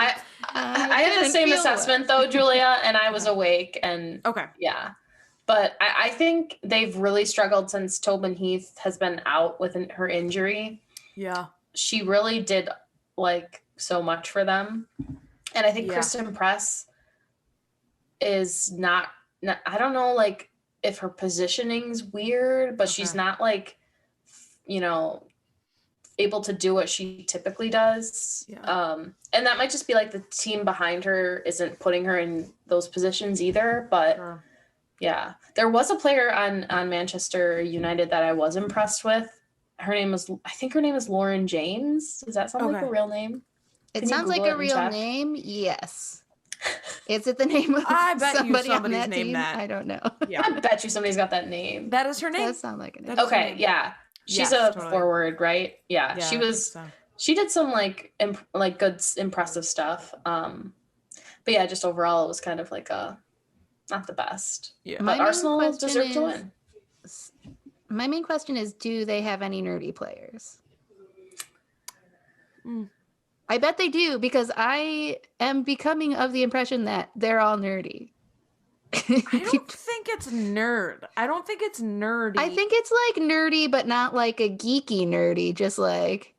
I had the same assessment though, Julia, and I was awake and Okay. Yeah. But I think they've really struggled since Tobin Heath has been out with her injury. Yeah. She really did like so much for them. And I think Kristen Press is not I don't know like if her positioning's weird, but she's not like able to do what she typically does. Yeah. And that might just be like the team behind her isn't putting her in those positions either, but Sure. yeah. There was a player on Manchester United that I was impressed with. I think her name is Lauren James. Does that sound like a real name? It sounds like a real name. Yes. Is it the name of I bet somebody you on somebody's that named team? that. I don't know. Yeah. I bet you somebody's got that name. That is her name. That sounds like a name. Okay, name. Yeah. She's a totally. forward, right? Yeah. She was so. She did some like good impressive stuff. But yeah, just overall it was kind of like not the best. Yeah. But Arsenal deserved to win. My main question is, do they have any nerdy players? I bet they do, because I am becoming of the impression that they're all nerdy. I don't think it's nerd. I don't think it's nerdy. I think it's like nerdy, but not like a geeky nerdy, just like...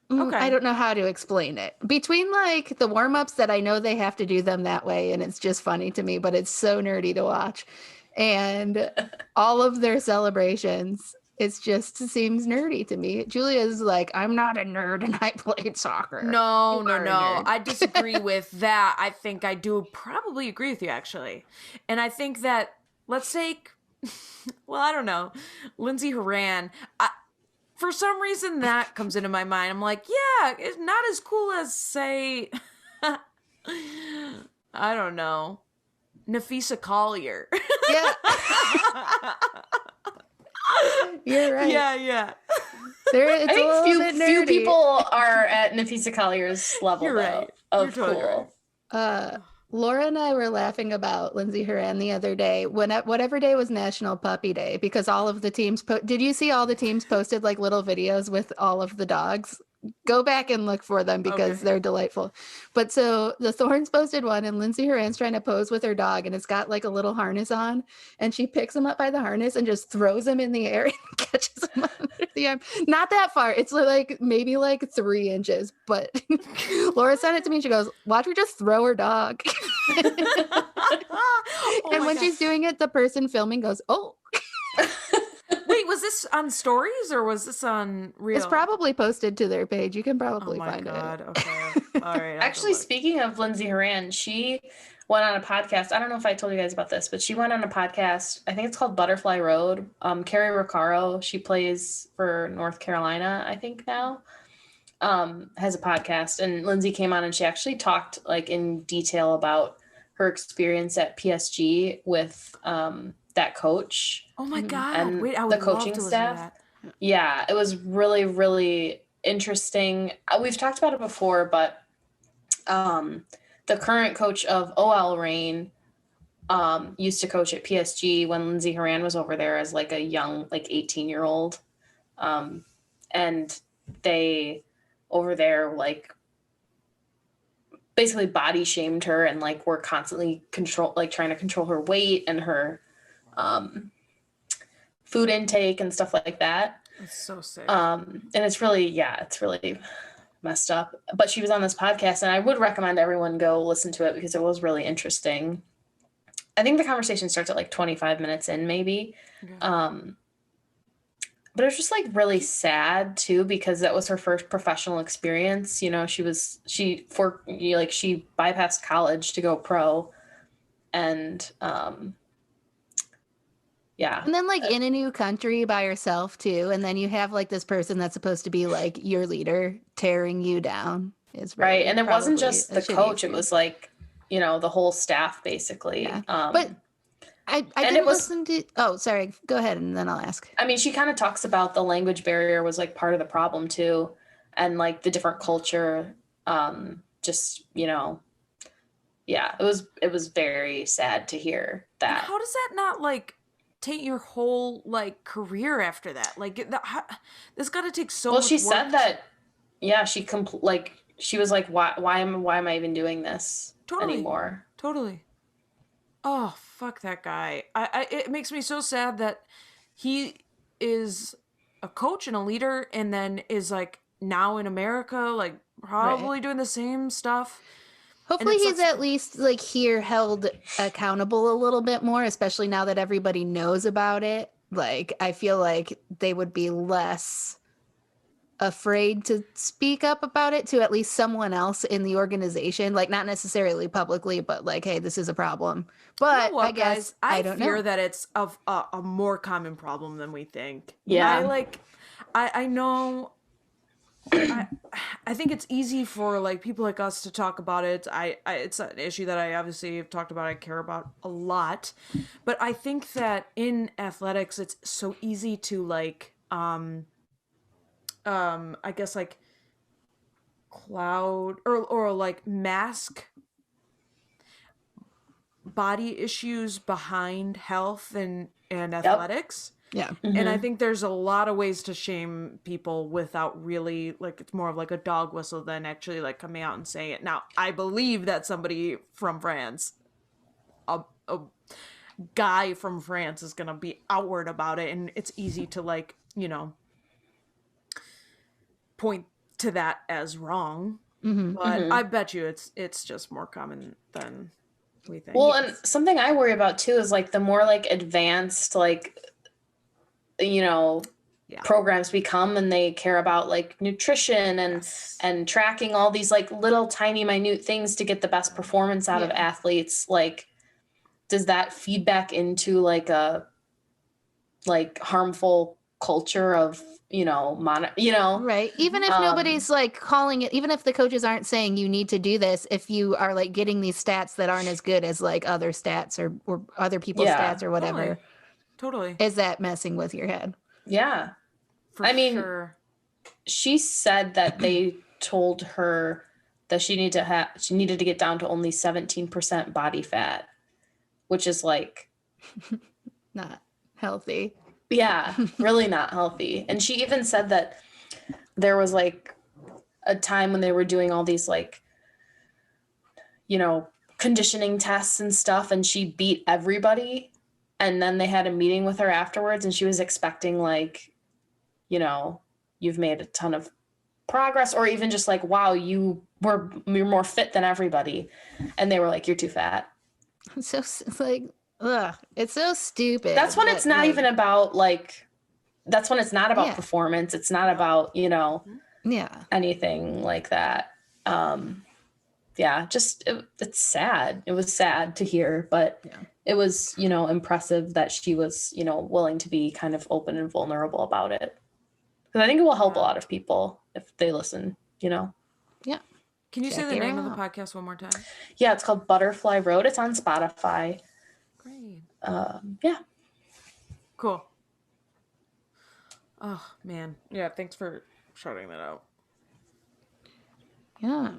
Okay. I don't know how to explain it. Between like the warm-ups that I know they have to do them that way, and it's just funny to me, but it's so nerdy to watch. And all of their celebrations, it just seems nerdy to me. Julia's like, I'm not a nerd and I played soccer. No. I disagree with that. I think I do probably agree with you, actually. And I think that, let's take, I don't know, Lindsay Horan. For some reason, that comes into my mind. I'm like, yeah, it's not as cool as, say, I don't know, Nafisa Collier. Yeah. You're right. Yeah. I think few people are at Nafisa Collier's level. You're right. Of You're totally cool. Right. Laura and I were laughing about Lindsay Horan the other day, whatever day was National Puppy Day, because all of the teams did you see all the teams posted like little videos with all of the dogs? Go back and look for them because they're delightful. But so the Thorns posted one, and Lindsay Horan's trying to pose with her dog, and it's got like a little harness on, and she picks him up by the harness and just throws him in the air and catches him under the arm. Not that far. It's like maybe like 3 inches. But Laura sent it to me and she goes, watch her just throw her dog. And when she's doing it, the person filming goes, oh. Wait, was this on stories or was this on real? It's probably posted to their page. You can probably find it. Okay. All right. Actually, speaking of Lindsay Horan, she went on a podcast. I don't know if I told you guys about this, but she went on a podcast. I think it's called Butterfly Road. Carrie Recaro, she plays for North Carolina, I think now, has a podcast. And Lindsay came on and she actually talked like in detail about her experience at PSG with that coach. Oh my God. And wait, I would the coaching love to staff. listen to that. Yeah, it was really, really interesting. We've talked about it before, but the current coach of OL Reign used to coach at PSG when Lindsay Horan was over there as like a young, like 18-year-old. And they over there like basically body shamed her and like were constantly trying to control her weight and her food intake and stuff like that. It's so sick. And it's really messed up. But she was on this podcast and I would recommend everyone go listen to it because it was really interesting. I think the conversation starts at like 25 minutes in maybe. Okay. But it was just like really sad too, because that was her first professional experience. You know, she bypassed college to go pro. And yeah. And then like in a new country by yourself too. And then you have like this person that's supposed to be like your leader tearing you down. Is really right. And it wasn't just the coach. It was like, you know, the whole staff basically. Yeah. But I didn't listen to. Oh, sorry. Go ahead, and then I'll ask. I mean, she kind of talks about the language barrier was like part of the problem too, and like the different culture. Just yeah, it was very sad to hear that. And how does that not like taint your whole like career after that? Like this got to take so much. Well, she work said that. Yeah, she she was like, why am I even doing this anymore? Totally. Oh, fuck that guy. It makes me so sad that he is a coach and a leader and then is like now in America, like probably doing the same stuff. Hopefully he's at least like here held accountable a little bit more, especially now that everybody knows about it. Like, I feel like they would be less afraid to speak up about it to at least someone else in the organization, like not necessarily publicly, but like, hey, this is a problem. But you know what, I guess guys, I don't fear know that it's of a more common problem than we think. Yeah. I know. I think it's easy for like people like us to talk about it. It's an issue that I obviously have talked about. I care about a lot, but I think that in athletics, it's so easy to like, I guess like cloud or like mask body issues behind health and athletics. Yeah. Mm-hmm. And I think there's a lot of ways to shame people without really like it's more of like a dog whistle than actually like coming out and saying it. Now, I believe that somebody from France, a guy from France is going to be outward about it, and it's easy to like, point to that as wrong. Mm-hmm. But I bet you it's just more common than we think. Well, and something I worry about too is like the more like advanced like programs become and they care about like nutrition and tracking all these like little tiny minute things to get the best performance out of athletes, like does that feed back into like a harmful culture of right, even if nobody's like calling it, even if the coaches aren't saying you need to do this, if you are like getting these stats that aren't as good as like other stats or other people's stats or whatever, totally is that messing with your head? I mean, she said that they told her that she needed to get down to only 17% body fat, which is like not healthy. Yeah, really not healthy. And she even said that there was like a time when they were doing all these like, conditioning tests and stuff, and she beat everybody. And then they had a meeting with her afterwards, and she was expecting like, you've made a ton of progress, or even just like, wow, you're more fit than everybody. And they were like, you're too fat. So it's like, ugh, it's so stupid. That's when it's not even about like, that's when it's not about performance. It's not about, anything like that. Just it's sad. It was sad to hear, but it was, impressive that she was, willing to be kind of open and vulnerable about it. Because I think it will help a lot of people if they listen, Yeah. Can you say the name of the podcast one more time? Yeah, it's called Butterfly Road. It's on Spotify. Great. Yeah. Cool. Oh, man. Yeah, thanks for shouting that out. Yeah.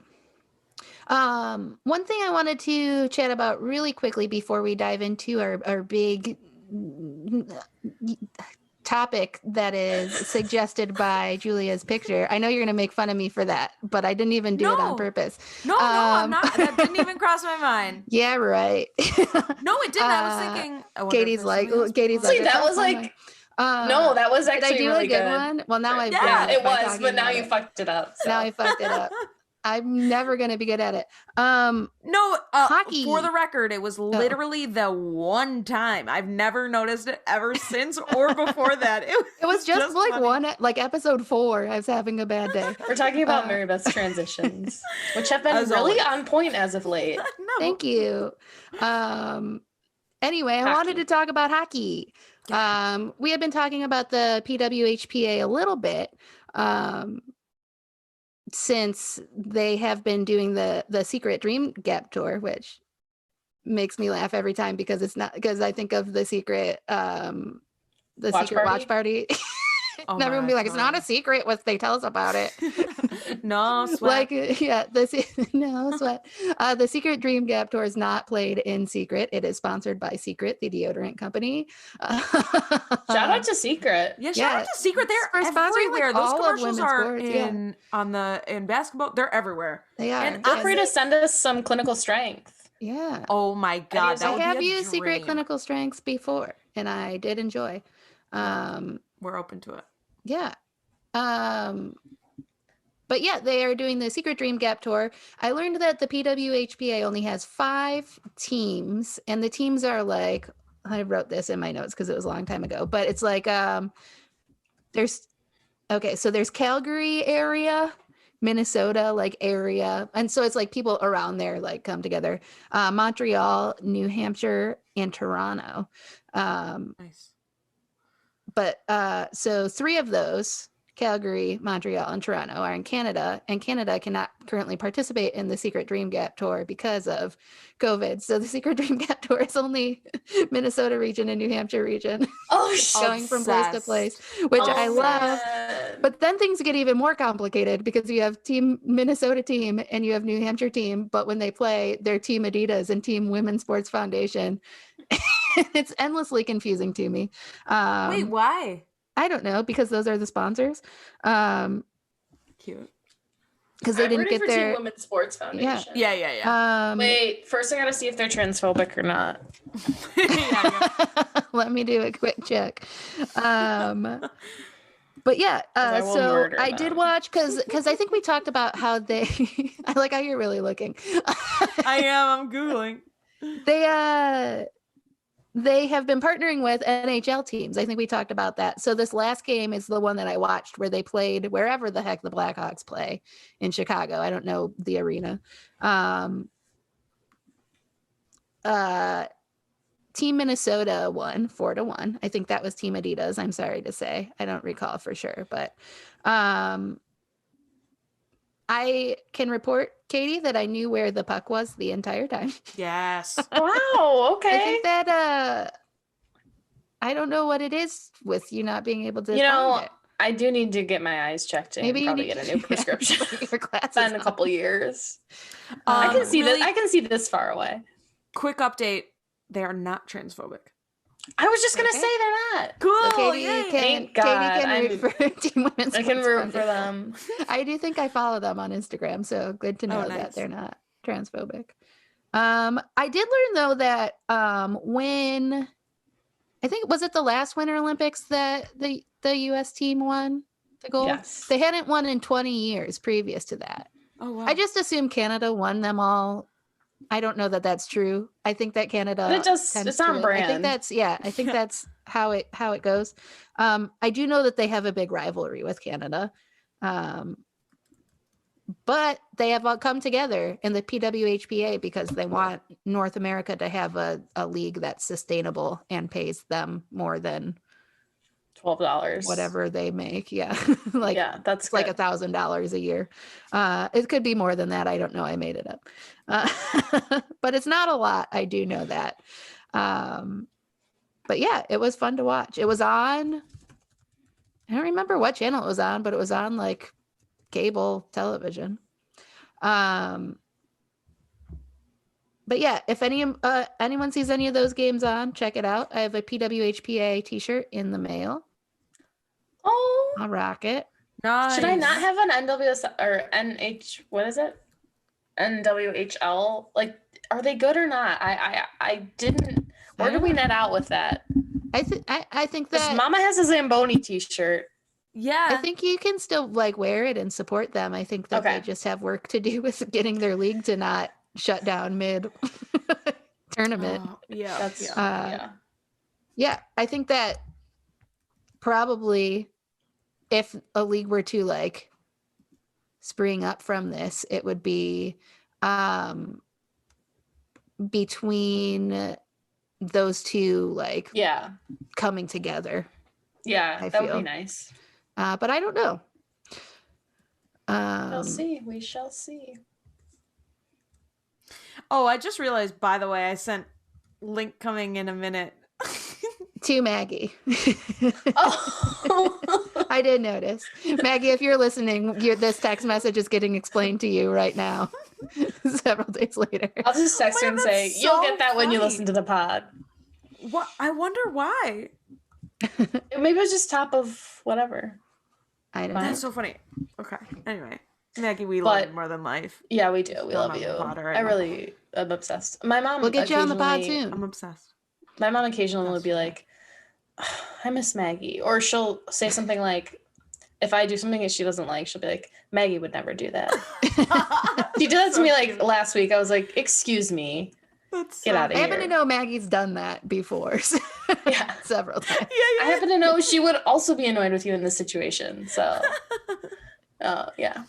One thing I wanted to chat about really quickly before we dive into our big topic that is suggested by Julia's picture. I know you're going to make fun of me for that, but I didn't even do it on purpose. No, I'm not. That didn't even cross my mind. Yeah, right. No, it didn't. I was thinking. Katie's like, see, that was like, no, that was actually did I do really a good one? Well, now I've it was, but now you fucked it up. So. Now I fucked it up. I'm never going to be good at it. No, hockey. For the record, it was literally the one time. I've never noticed it ever since or before that. It was just like funny. Like episode 4. I was having a bad day. We're talking about Mary Beth's transitions, which have been really on point as of late. No. Thank you. Anyway, I wanted to talk about hockey. We have been talking about the PWHPA a little bit. Since they have been doing the Secret Dream Gap Tour, which makes me laugh every time because it's not because I think of the secret watch party. Oh And everyone my be like, it's not a God. secret what they tell us about it. No sweat. Like, yeah, no sweat. The Secret Dream Gap Tour is not played in secret. It is sponsored by Secret, the deodorant company. Shout out to Secret. Yeah, shout Yeah, out to Secret. They're for sponsoring, like, everywhere. Those all of commercials women's are sports, yeah. in basketball. They're everywhere. They are. And Feel free to send us some clinical strength. Yeah. Oh my God, that I would have be a used Secret dream. Clinical Strengths before, and I did enjoy. We're open to it. Yeah. But yeah, they are doing the Secret Dream Gap Tour. I learned that the PWHPA only has 5 teams, and the teams are like, I wrote this in my notes because it was a long time ago, but it's like there's Calgary area, Minnesota like area, and so it's like people around there like come together. Montreal, New Hampshire, and Toronto. Nice. But so 3 of those, Calgary, Montreal, and Toronto, are in Canada, and Canada cannot currently participate in the Secret Dream Gap Tour because of COVID. So the Secret Dream Gap Tour is only Minnesota region and New Hampshire region. Oh, Going from place to place, which I love. man. But then things get even more complicated because you have Team Minnesota team and you have New Hampshire team, but when they play, they're Team Adidas and Team Women's Sports Foundation. It's endlessly confusing to me. Wait, why? I don't know, because those are the sponsors. Cute. Because they I'm didn't rooting get for their Team Women's Sports Foundation. Yeah. Wait, first I gotta see if they're transphobic or not. Yeah. Let me do a quick check. But yeah, I will so murder I them. did watch because I think we talked about how they. I like how you're really looking. I am. I'm Googling. They have been partnering with NHL teams. I think we talked about that. So this last game is the one that I watched where they played wherever the heck the Blackhawks play in Chicago. I don't know the arena. Team Minnesota won 4-1. I think that was Team Adidas. I'm sorry to say. I don't recall for sure, but I can report, Katie, that I knew where the puck was the entire time. Yes. Wow, okay. I think that I don't know what it is with you not being able to find it. I do need to get my eyes checked and Maybe probably get a new prescription. Your glasses It's been a on. couple years. I can see really this. I can see this far away. Quick update. They are not transphobic. I was just gonna Okay. say they're not. Cool. So Katie Yay. Thank God. root for Team Women's I can Sports root for Foundation. them. I do think I follow them on Instagram, so good to know nice. that they're not transphobic. I did learn though that when I think was it the last Winter Olympics that the US team won the gold? Yes. They hadn't won in 20 years previous to that. Oh wow. I just assume Canada won them all. I don't know that that's true. I think that Canada But it's tends on to win. I brand. think that's how it goes. I do know that they have a big rivalry with Canada. But they have all come together in the PWHPA because they want North America to have a league that's sustainable and pays them more than $12. whatever they make. Yeah. That's like good. $1,000 a year. It could be more than that. I don't know. I made it up. But it's not a lot. I do know that. But yeah, it was fun to watch. It was on, I don't remember what channel it was on, but it was on like cable television. But yeah, if anyone sees any of those games on, check it out. I have a PWHPA t-shirt in the mail. Oh, I'll rock it. Nice. should I not have an NWS or NH? What is it? NWHL? Like, are they good or not? I didn't. Where do we net out with that? I think Because that Mama has a Zamboni T-shirt. Yeah. I think you can still like wear it and support them. I think that they just have work to do with getting their league to not shut down mid tournament. Yeah. That's Yeah, I think that probably if a league were to like spring up from this, it would be between those two like coming together. Yeah, that would be nice. But I don't know. We shall see. Oh, I just realized, by the way, I sent link coming in a minute. To Maggie. Oh. I did notice. Maggie, if you're listening, this text message is getting explained to you right now. Several days later. I'll just text her and say, that's you'll so get that when you funny. listen to the pod. What? I wonder why. Maybe it was just top of whatever. I don't know. That's so funny. Okay. Anyway, Maggie, we love you more than life. Yeah, we do. We Still love not you. on the pod right I now. really am obsessed. My mom We'll get you on the pod soon. I'm obsessed. My mom occasionally will That's be like, I miss Maggie. Or she'll say something like, if I do something that she doesn't like, she'll be like, Maggie would never do that. She did that to me like last week. I was like, excuse me. Get out of I here. happen to know Maggie's done that before. Yeah. Several times. I happen to know she would also be annoyed with you in this situation. So, yeah.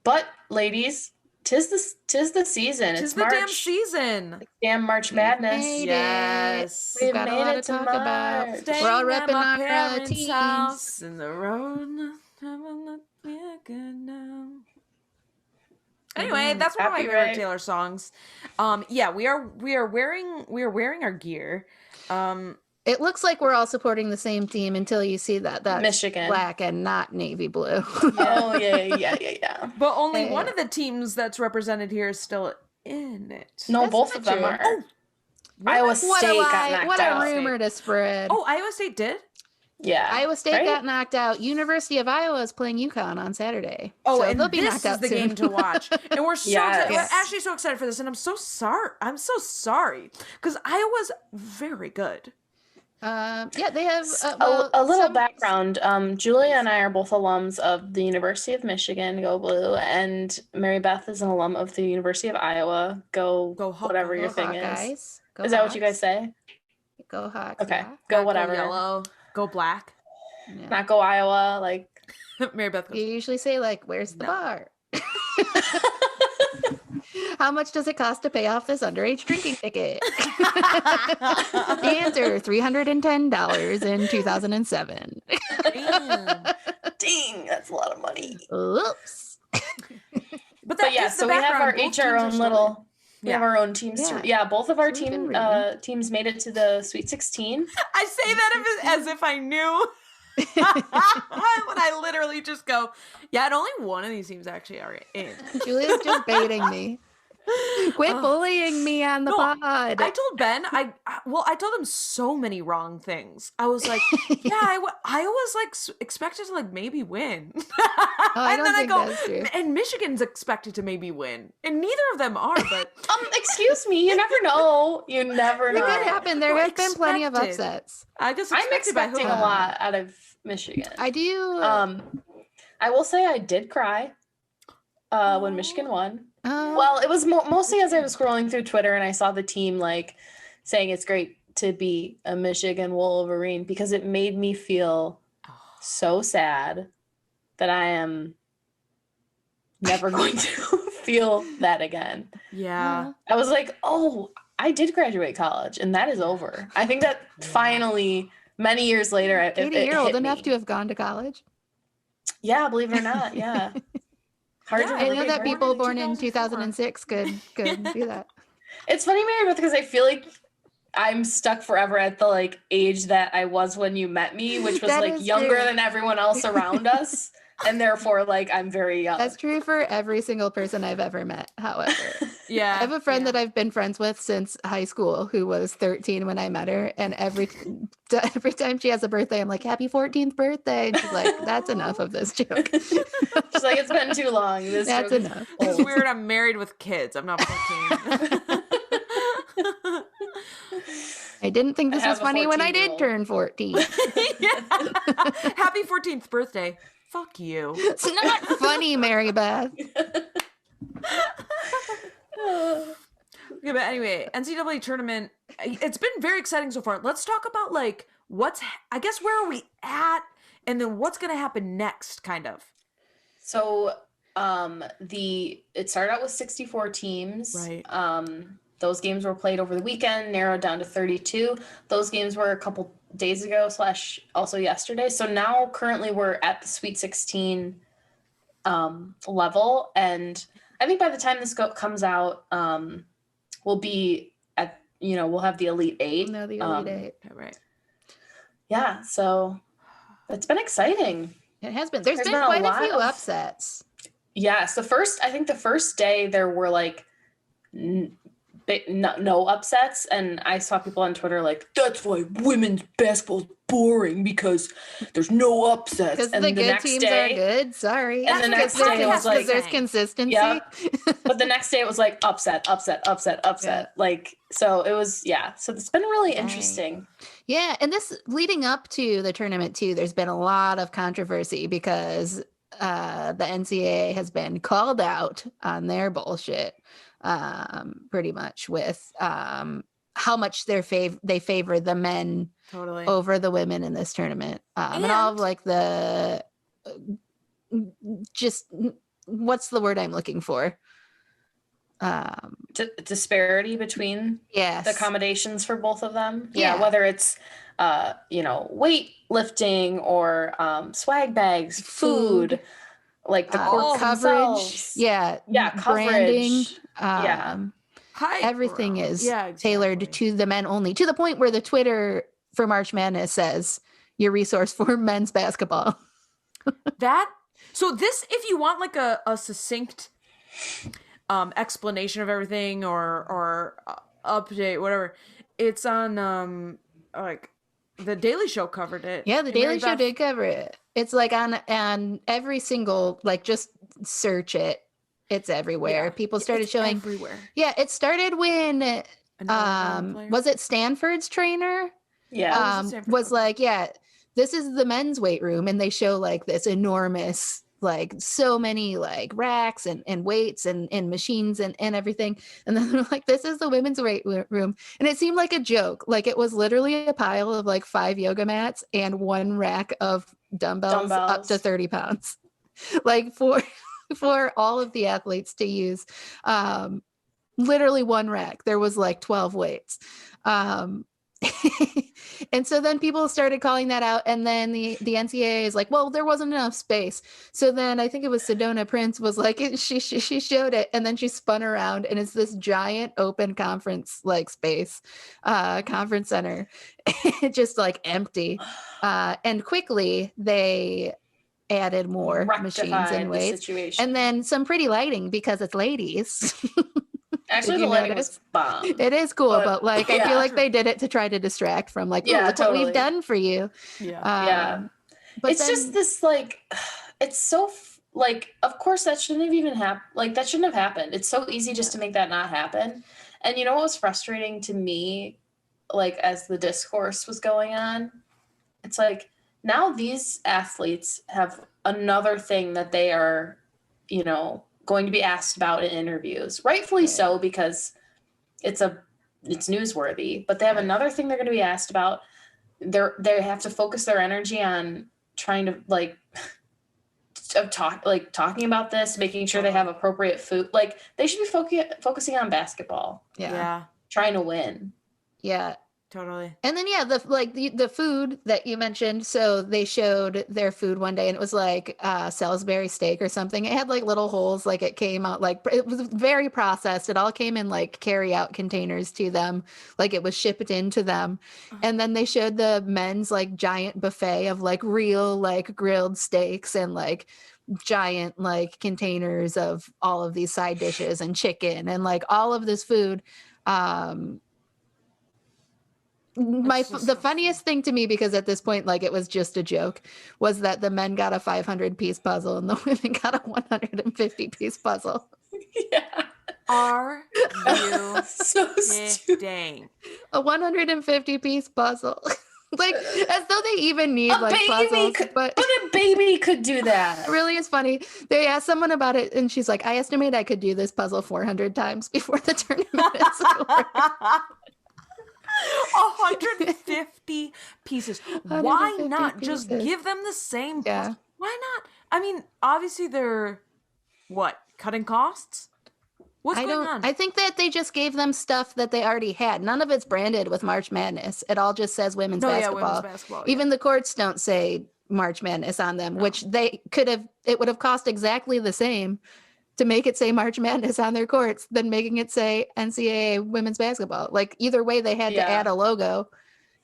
But, ladies, tis the season. Tis It's the March. damn season. Damn March Madness. Yes. We've got a lot to talk about. We're all repping our parents' teams. house in the road. Yeah, good now. Anyway, that's one of my favorite Taylor songs. Yeah, we are wearing our gear. It looks like we're all supporting the same team until you see that Michigan black and not navy blue. Oh yeah. But only one of the teams that's represented here is still in it. No, That's both not of them true. are. Oh, Iowa State got knocked what out. a rumor to spread. Oh, Iowa State did? Yeah. Iowa State right? got knocked out. University of Iowa is playing UConn on Saturday. Oh, so and they'll be this knocked out is the soon. game to watch. And we're so Yes. excited. We're actually so excited for this. And I'm so sorry. Because Iowa's very good. Yeah, they have a little background. Julia and I are both alums of the University of Michigan, go blue, and Mary Beth is an alum of the University of Iowa, go whatever your thing is. Is that what you guys say? Go Hawks. Okay, yeah. go Not whatever. Go yellow. Go black. Yeah. Not go Iowa. Like Mary Beth goes, You usually say like, "Where's the bar?" How much does it cost to pay off this underage drinking ticket? The answer: $310 in 2007. Dang, that's a lot of money. Oops. But yeah, so we have each our own little. We have our own teams. Yeah. Both of our So we've been teams made it to the Sweet 16. I say that as if I knew. When I literally just go, yeah, and only one of these teams actually are in. Julia's just baiting me. Quit bullying me on the pod. I told Ben, I told him so many wrong things. I was like, yeah, I was like expected to like maybe win. I don't think that's true. And Michigan's expected to maybe win. And neither of them are, but Excuse me, you never know. You never know. It could happen. There have been plenty of Expected. upsets. I just I'm expecting a lot out of Michigan. I do. I will say I did cry when Michigan won. Well, it was mostly as I was scrolling through Twitter and I saw the team like saying it's great to be a Michigan Wolverine because it made me feel so sad that I am never going to feel that again. Yeah. I was like, oh, I did graduate college and that is over. I think that finally, many years later, Katie, you're old enough me. to have gone to college. Yeah, believe it or not, yeah. I know that people born in 2006 could do that. It's funny, Mary Beth, because I feel like I'm stuck forever at the like age that I was when you met me, which was like younger than everyone else around us. And therefore, like, I'm very young. That's true for every single person I've ever met, however. Yeah. I have a friend that I've been friends with since high school who was 13 when I met her. And every time she has a birthday, I'm like, happy 14th birthday. And she's like, that's enough of this joke. She's like, it's been too long. That's enough. It's weird. I'm married with kids. I'm not 14. I didn't think this was funny when I did turn 14. Happy 14th birthday. Fuck you. It's not funny, Mary Beth. Okay, but anyway, NCAA tournament, it's been very exciting so far. Let's talk about like I guess where are we at and then what's going to happen next, kind of. So it started out with 64 teams. Right. Those games were played over the weekend, narrowed down to 32. Those games were a couple days ago / also yesterday. So now currently we're at the Sweet 16 level. And I think by the time this comes out, we'll be at, we'll have the Elite Eight. No, the Elite Eight. Right. Yeah, so it's been exciting. It has been. There's been quite a few upsets. Yes, I think the first day there were like no upsets, and I saw people on Twitter like, that's why women's basketball is boring, because there's no upsets. Because the good teams are good. Sorry. And the next day it was like, there's consistency. Yeah. But the next day it was like upset. Yeah. Like, so it was, so it's been really interesting. Yeah. And this leading up to the tournament too, there's been a lot of controversy because the NCAA has been called out on their bullshit, pretty much, with how much they favor the men over the women in this tournament, and all of like the just what's the word I'm looking for? Disparity between the accommodations for both of them. Yeah, whether it's weight lifting or swag bags, food, like the court coverage, coverage, branding, everything is tailored to the men only, to the point where the Twitter for March Madness says your resource for men's basketball. So this, if you want like a succinct explanation of everything or update, whatever, it's on like the Daily Show covered it. Yeah, the Daily Show did cover it. It's like on every single, like, just search it. It's everywhere. Yeah, people started showing everywhere. Yeah, it started when was it Stanford's trainer? Yeah, was like, this is the men's weight room, and they show like this enormous, like, so many like racks and weights and machines and everything, and then they're like, this is the women's weight room, and it seemed like a joke. Like, it was literally a pile of like 5 yoga mats and 1 rack of dumbbells up to 30 pounds, like for all of the athletes to use. Literally 1 rack, there was like 12 weights. And so then people started calling that out, and then the NCAA is like, well, there wasn't enough space. So then I think it was Sedona Prince was like, she showed it, and then she spun around, and it's this giant open conference like space, conference center, just like empty. And quickly they added more machines and weights, and then some pretty lighting because it's ladies. Actually, the lighting was bomb. It is cool, but like, I feel like they did it to try to distract from like, look what we've done for you. But it's just this, like, it's so like, of course that shouldn't have even happened. Like, that shouldn't have happened. It's so easy just to make that not happen. And you know what was frustrating to me, like, as the discourse was going on, it's like, now these athletes have another thing that they are, going to be asked about in interviews, rightfully so, because it's newsworthy, but they have another thing they're going to be asked about. They have to focus their energy on trying to talking about this, making sure they have appropriate food. Like, they should be focusing on basketball. Trying to win. Yeah. Totally. And then the food that you mentioned, so they showed their food one day, and it was like Salisbury steak or something. It had like little holes, like it came out, like it was very processed. It all came in like carry out containers to them, like it was shipped into them. And then they showed the men's like giant buffet of like real like grilled steaks and like giant like containers of all of these side dishes and chicken and like all of this food. The funniest thing to me, because at this point, like, it was just a joke, was that the men got a 500-piece puzzle and the women got a 150-piece puzzle. Yeah. Are you so kidding? A 150-piece puzzle. Like, as though they even need like puzzles. But a baby could do that. It really is funny. They asked someone about it, and she's like, I estimate I could do this puzzle 400 times before the tournament is over. 150 pieces. Why not just give them the same? Yeah. Why not? I mean, obviously they're cutting costs? What's going on? I think that they just gave them stuff that they already had. None of it's branded with March Madness. It all just says women's basketball. Women's basketball. Even the courts don't say March Madness on them, which they could have. It would have cost exactly the same to make it say March Madness on their courts than making it say NCAA women's basketball. Like either way, they had to add a logo,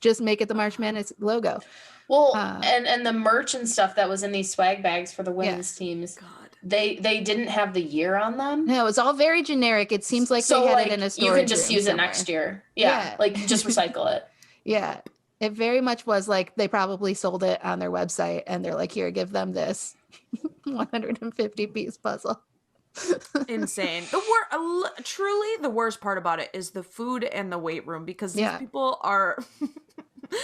just make it the March Madness logo. Well, and the merch and stuff that was in these swag bags for the women's teams, God. they didn't have the year on them. No, it's all very generic. It seems like they had it in a storage you can just room use somewhere. it next year. Yeah, like just recycle it. Yeah, it very much was like they probably sold it on their website and they're like, here, give them this 150 piece puzzle. Insane. Truly the worst part about it is the food and the weight room, because these people are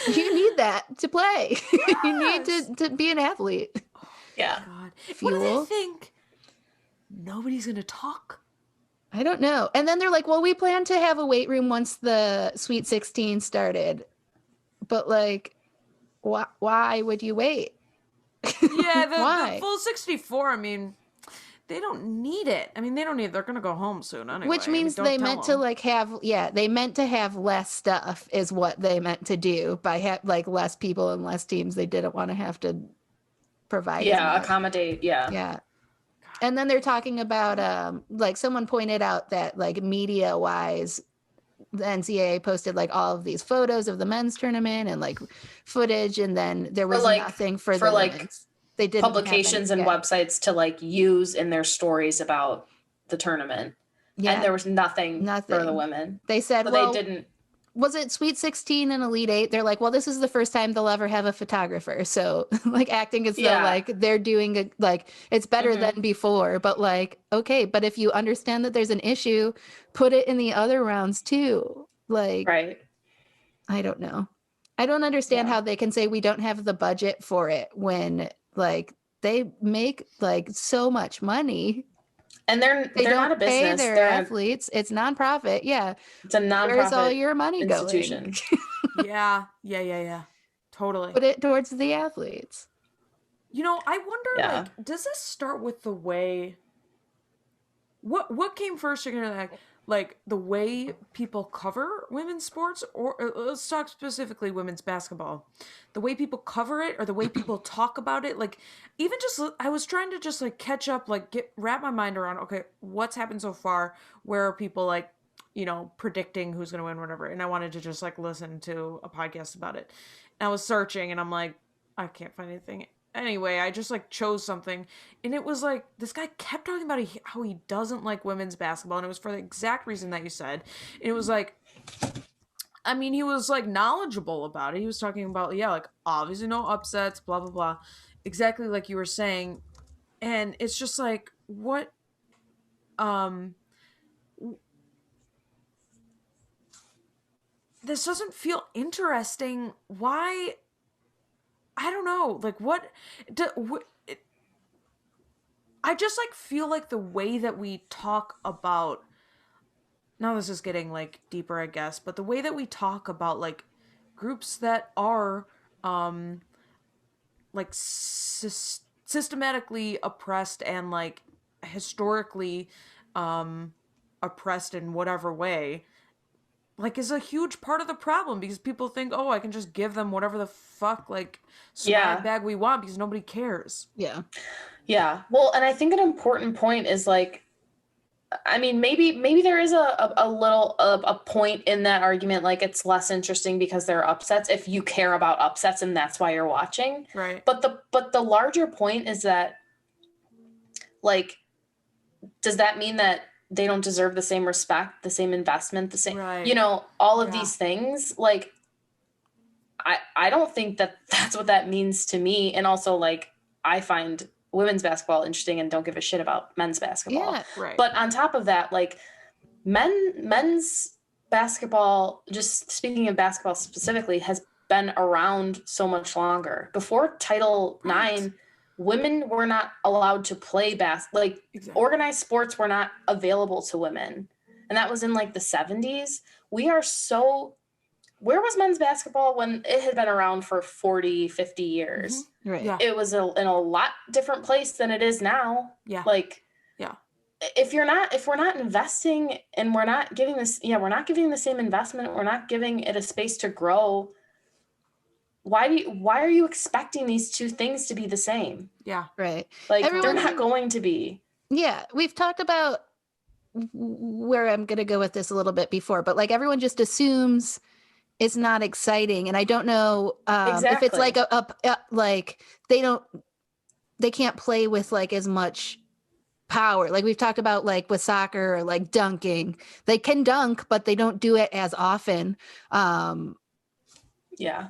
you need that to play. Yes. You need to be an athlete. Yeah. God. Fuel. What do they think? Nobody's gonna talk? I don't know. And then they're like, well, we plan to have a weight room once the Sweet 16 started. But like, why would you wait? Yeah, the full 64, I mean, they don't need it. I mean, they don't need it. They're going to go home soon anyway. Which means they meant to like have, they meant to have less stuff is what they meant to do by like less people and less teams. They didn't want to have to provide. Yeah, accommodate. Yeah. Yeah. And then they're talking about, like someone pointed out that like media wise, the NCAA posted like all of these photos of the men's tournament and like footage. And then there was nothing for the women's. They did publications and websites to like use in their stories about the tournament. Yeah. And there was nothing for the women. They said, so well, they didn't. Was it Sweet 16 and Elite 8? They're like, well, this is the first time they'll ever have a photographer. So like acting as though like they're doing like it's better than before. But like, okay, but if you understand that there's an issue, put it in the other rounds too. Like, right. I don't know. I don't understand how they can say we don't have the budget for it when like they make like so much money. And they're not a business. Pay their athletes. It's nonprofit. Yeah. It's a nonprofit. Where's all your money institution. Going? Yeah. Totally. Put it towards the athletes. You know, I wonder, like, does this start with the way... What came first? You're gonna like the way people cover women's sports, or let's talk specifically women's basketball. The way people cover it, or the way people talk about it. Like, even just I was trying to just like catch up, like wrap my mind around. Okay, what's happened so far? Where are people like, you know, predicting who's gonna win, whatever? And I wanted to just like listen to a podcast about it. And I was searching, and I'm like, I can't find anything. Anyway, I just like chose something, and it was like this guy kept talking about how he doesn't like women's basketball, and it was for the exact reason that you said. And it was like, I mean, he was like knowledgeable about it. He was talking about like obviously no upsets, blah blah blah, exactly like you were saying. And it's just like, what this doesn't feel interesting. Why? I don't know, like I just like feel like the way that we talk about, now this is getting like deeper, I guess, but the way that we talk about like groups that are like systematically oppressed and like historically oppressed in whatever way, like is a huge part of the problem, because people think, oh, I can just give them whatever the fuck like swag bag we want because nobody cares. Yeah. Well, and I think an important point is like, I mean, maybe there is a little a point in that argument, like it's less interesting because there are upsets if you care about upsets and that's why you're watching. Right. But the larger point is that, like, does that mean that they don't deserve the same respect, the same investment, the same, you know, all of these things? Like, I don't think that that's what that means to me. And also, like, I find women's basketball interesting and don't give a shit about men's basketball. Yeah, right. But on top of that, like, men's basketball, just speaking of basketball specifically, has been around so much longer. Before Title IX, women were not allowed to play organized sports were not available to women. And that was in like the 70s. Where was men's basketball when it had been around for 40, 50 years? Mm-hmm. Right. Yeah. It was in a lot different place than it is now. Yeah. Like, if we're not investing and we're not giving the same investment, we're not giving it a space to grow, why are you expecting these two things to be the same? Yeah. Right. Like, they're not going to be. Yeah, we've talked about where I'm going to go with this a little bit before, but like everyone just assumes it's not exciting. And I don't know if it's like like they can't play with like as much power. Like we've talked about like with soccer or like dunking, they can dunk, but they don't do it as often. Yeah.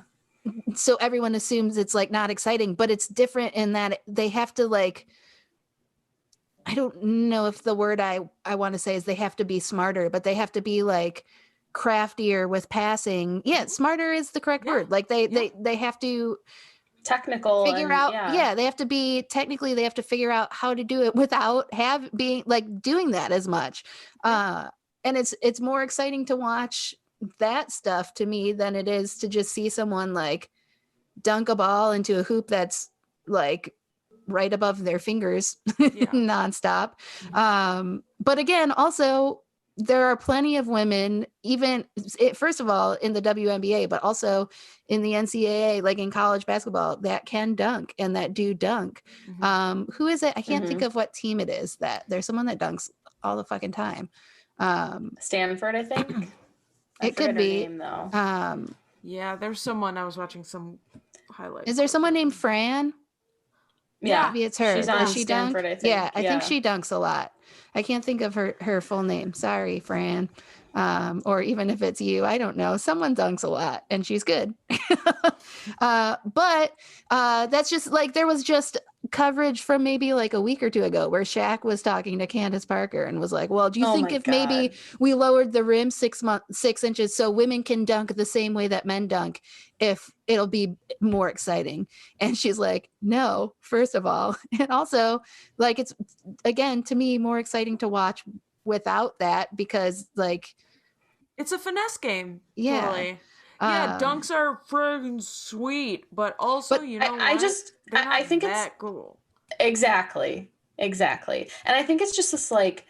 So everyone assumes it's like not exciting, but it's different in that they have to like, I don't know if the word I want to say is they have to be smarter, but they have to be like craftier with passing. Yeah, smarter is the correct word. Like they have to technical figure and out. Yeah, they have to be technically. They have to figure out how to do it without being like doing that as much. And it's more exciting to watch that stuff to me than it is to just see someone like dunk a ball into a hoop that's like right above their fingers nonstop. But again, also there are plenty of women, first of all in the WNBA, but also in the NCAA, like in college basketball, that can dunk and that do dunk. Who is it? I can't think of what team it is. That there's someone that dunks all the fucking time. Stanford, I think. It could be. Name, though. Yeah, there's someone I was watching some highlights. Is there someone named Fran? Yeah, maybe it's her. She's on Does she Stanford, dunk? I think. Yeah, I think she dunks a lot. I can't think of her full name. Sorry, Fran. Or even if it's you, I don't know. Someone dunks a lot, and she's good. But that's just like there was just coverage from maybe like a week or two ago where Shaq was talking to Candace Parker and was like, "Well, do you think if maybe we lowered the rim 6 inches so women can dunk the same way that men dunk, if it'll be more exciting?" And she's like, "No, first of all, and also like it's again to me more exciting to watch without that because like it's a finesse game." Yeah. Totally. Yeah, dunks are friggin' sweet, but also, but you know, I think it's cool. Exactly. And I think it's just this like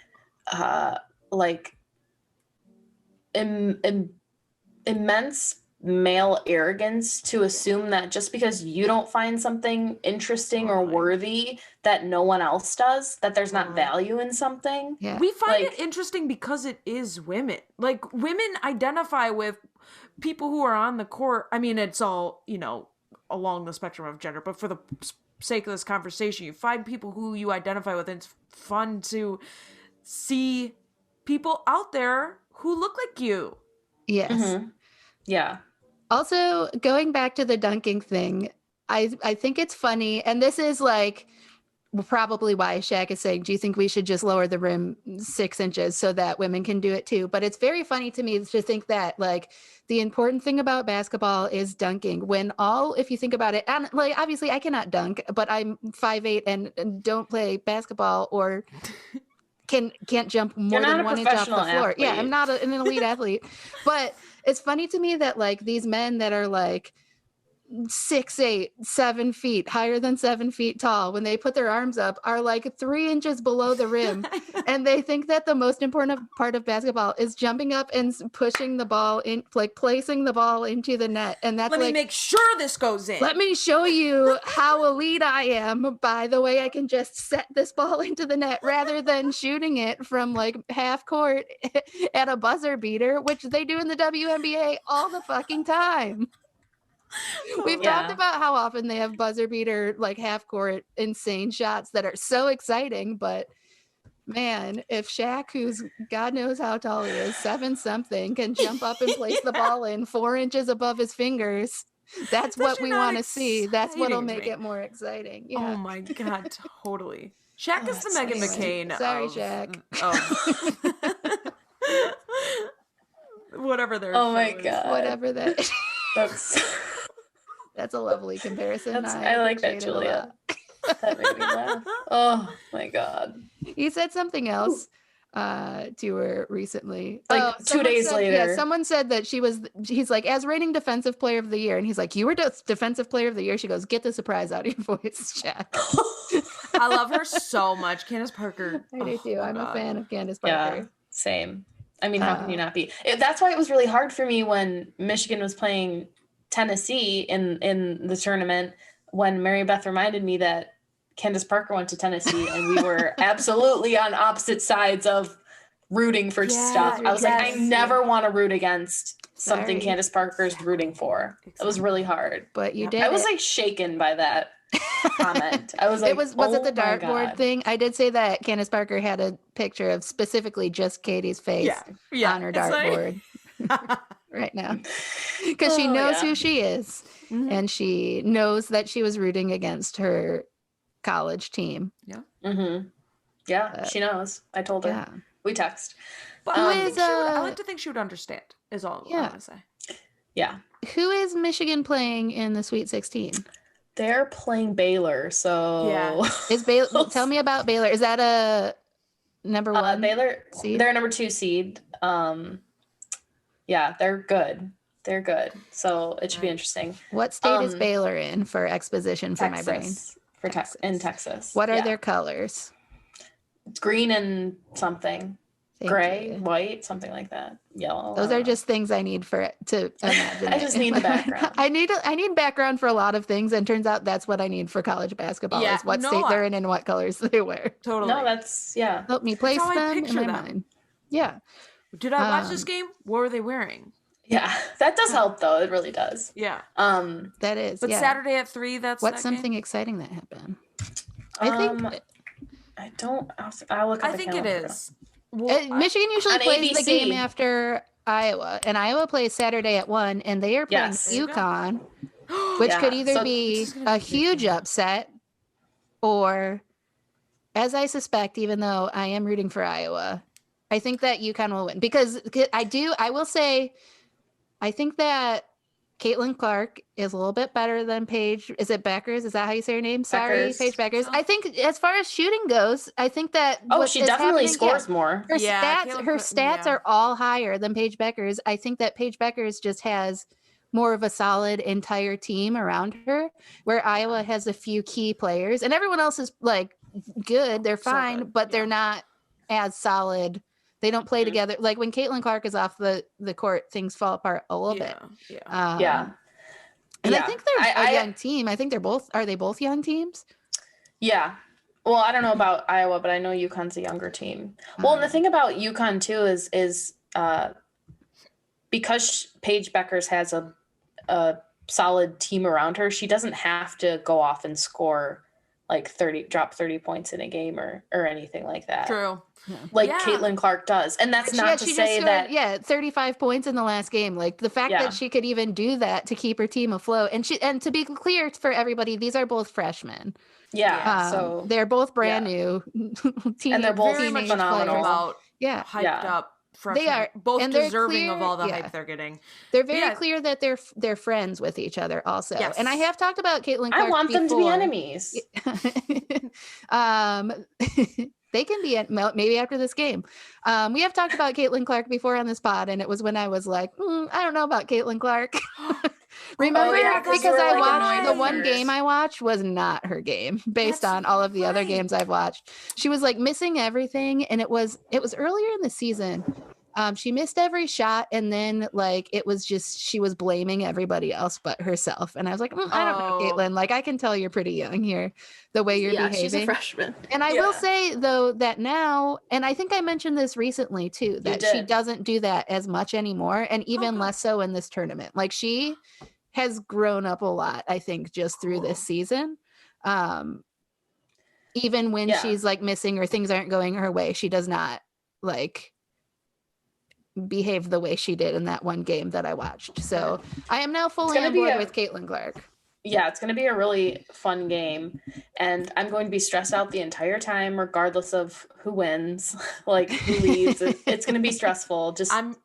immense male arrogance to assume that just because you don't find something interesting or worthy that no one else does, that there's not value in something. Yeah. We find it interesting because it is women. Like, women identify with people who are on the court. I mean, it's all, you know, along the spectrum of gender, but for the sake of this conversation, you find people who you identify with, and it's fun to see people out there who look like you. Yes. Yeah. Also, going back to the dunking thing, I think it's funny, and this is like probably why Shaq is saying, do you think we should just lower the rim 6 inches so that women can do it too? But it's very funny to me to think that like the important thing about basketball is dunking, when if you think about it, and like obviously I cannot dunk, but I'm 5'8" and don't play basketball or can't jump more than 1 inch off the floor. Athlete. Yeah, I'm not an elite athlete. But it's funny to me that like these men that are like 6'8", 7 feet, higher than 7 feet tall, when they put their arms up, are like 3 inches below the rim. And they think that the most important part of basketball is jumping up and pushing the ball in, like placing the ball into the net. And that's let me make sure this goes in. Let me show you how elite I am by the way I can just set this ball into the net rather than shooting it from like half court at a buzzer beater, which they do in the WNBA all the fucking time. We've talked about how often they have buzzer beater, like half court, insane shots that are so exciting. But man, if Shaq, who's God knows how tall he is, 7 something, can jump up and place the ball in 4 inches above his fingers, that's what we want to see. That's what'll make it more exciting. Yeah. Oh my God, totally. Shaq is the Megan McCain. Sorry, Shaq. Whatever their Oh my God. Whatever that. That's a lovely comparison. I like that, Julia. That made me laugh. Oh my God. He said something else to her recently. Like 2 days later. Yeah, someone said that he's like, as reigning defensive player of the year. And he's like, you were defensive player of the year. She goes, get the surprise out of your voice, Shaq. I love her so much. Candace Parker. I do too. I'm a fan of Candace Parker. Yeah, same. I mean, how can you not be? That's why it was really hard for me when Michigan was playing Tennessee in the tournament, when Mary Beth reminded me that Candace Parker went to Tennessee, and we were absolutely on opposite sides of rooting for stuff. I was like, I never want to root against something Candace Parker's rooting for. It was really hard. But you did. I was like shaken by that comment. I was like, was it the dartboard thing? I did say that Candace Parker had a picture of specifically just Katie's face on her dartboard right now. Because she knows who she is. And she knows that she was rooting against her college team. Yeah. Mm-hmm. Yeah, she knows. I told her. Yeah. We text. But I like to think she would understand, is all I want to say. Yeah. Who is Michigan playing in the Sweet 16? They're playing Baylor, so is Baylor? Tell me about Baylor. Is that a number one? Baylor seed? They're a number 2 seed. Yeah, they're good. They're good. So it should be interesting. What state is Baylor in for exposition for Texas, my brain? in Texas. What are their colors? It's green and something. Gray, white, something like that. Yellow. Those are just things I need to imagine. I just need the background. I need background for a lot of things, and turns out that's what I need for college basketball is what state they're in and what colors they wear. Totally. No, that's help me place them in my mind. Yeah. Did I watch this game? What were they wearing? Yeah, that does help though. It really does. Yeah. That is. But Saturday at 3. What's something exciting that happened? I think. I don't. I'll look. At I think it is. Well, Michigan usually plays ABC. the game after Iowa, and Iowa plays Saturday at 1, and they are playing UConn, which could either be a huge upset, or, as I suspect, even though I am rooting for Iowa, I think that UConn will win because I will say, I think that Caitlin Clark is a little bit better than Paige. Is it Beckers? Is that how you say her name? Sorry, Paige Beckers. I think as far as shooting goes, I think that she definitely scores more. Her stats are all higher than Paige Beckers. I think that Paige Beckers just has more of a solid entire team around her, where Iowa has a few key players, and everyone else is like good. They're fine, but they're not as solid. They don't play together. Like when Caitlin Clark is off the court, things fall apart a little bit. And I think they're a young team. I think are they both young teams? Yeah. Well, I don't know about Iowa, but I know UConn's a younger team. Well, and the thing about UConn too is because Paige Beckers has a solid team around her, she doesn't have to go off and score like drop 30 points in a game or anything like that. True. Like Caitlin Clark does. And that's not to say that 35 points in the last game. Like the fact that she could even do that to keep her team afloat. And to be clear for everybody, these are both freshmen. Yeah. So they're both brand new and they're both phenomenal. Hyped up freshmen. They are both deserving of all the hype they're getting. They're very clear that they're friends with each other also. Yes. And I have talked about Caitlin Clark I want them to be before. enemies. They can be maybe after this game. We have talked about Caitlin Clark before on this pod, and it was when I was like, I don't know about Caitlin Clark. Remember, because I watched the one game I watched was not her game based on all of the other games I've watched. She was like missing everything, and it was earlier in the season. She missed every shot, and then like it was just she was blaming everybody else but herself. And I was like, I don't know, Caitlin. Like I can tell you're pretty young here, the way you're behaving. She's a freshman. And I will say though that now, and I think I mentioned this recently too, that she doesn't do that as much anymore, and even less so in this tournament. Like she has grown up a lot, I think, just through this season. Even when she's like missing or things aren't going her way, she does not like behave the way she did in that one game that I watched. So I am now fully on board with Caitlin Clark. Yeah, it's going to be a really fun game, and I'm going to be stressed out the entire time, regardless of who wins, like who leads. It's going to be stressful.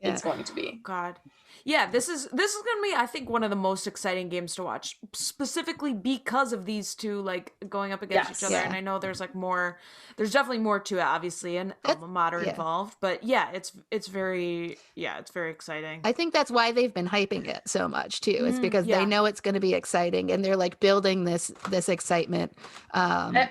It's going to be. God. Yeah, this is going to be, I think, one of the most exciting games to watch, specifically because of these two like going up against each other. And I know there's definitely more to it, obviously, and alma mater involved. But it's very exciting. I think that's why they've been hyping it so much too. It's because they know it's going to be exciting, and they're like building this excitement. I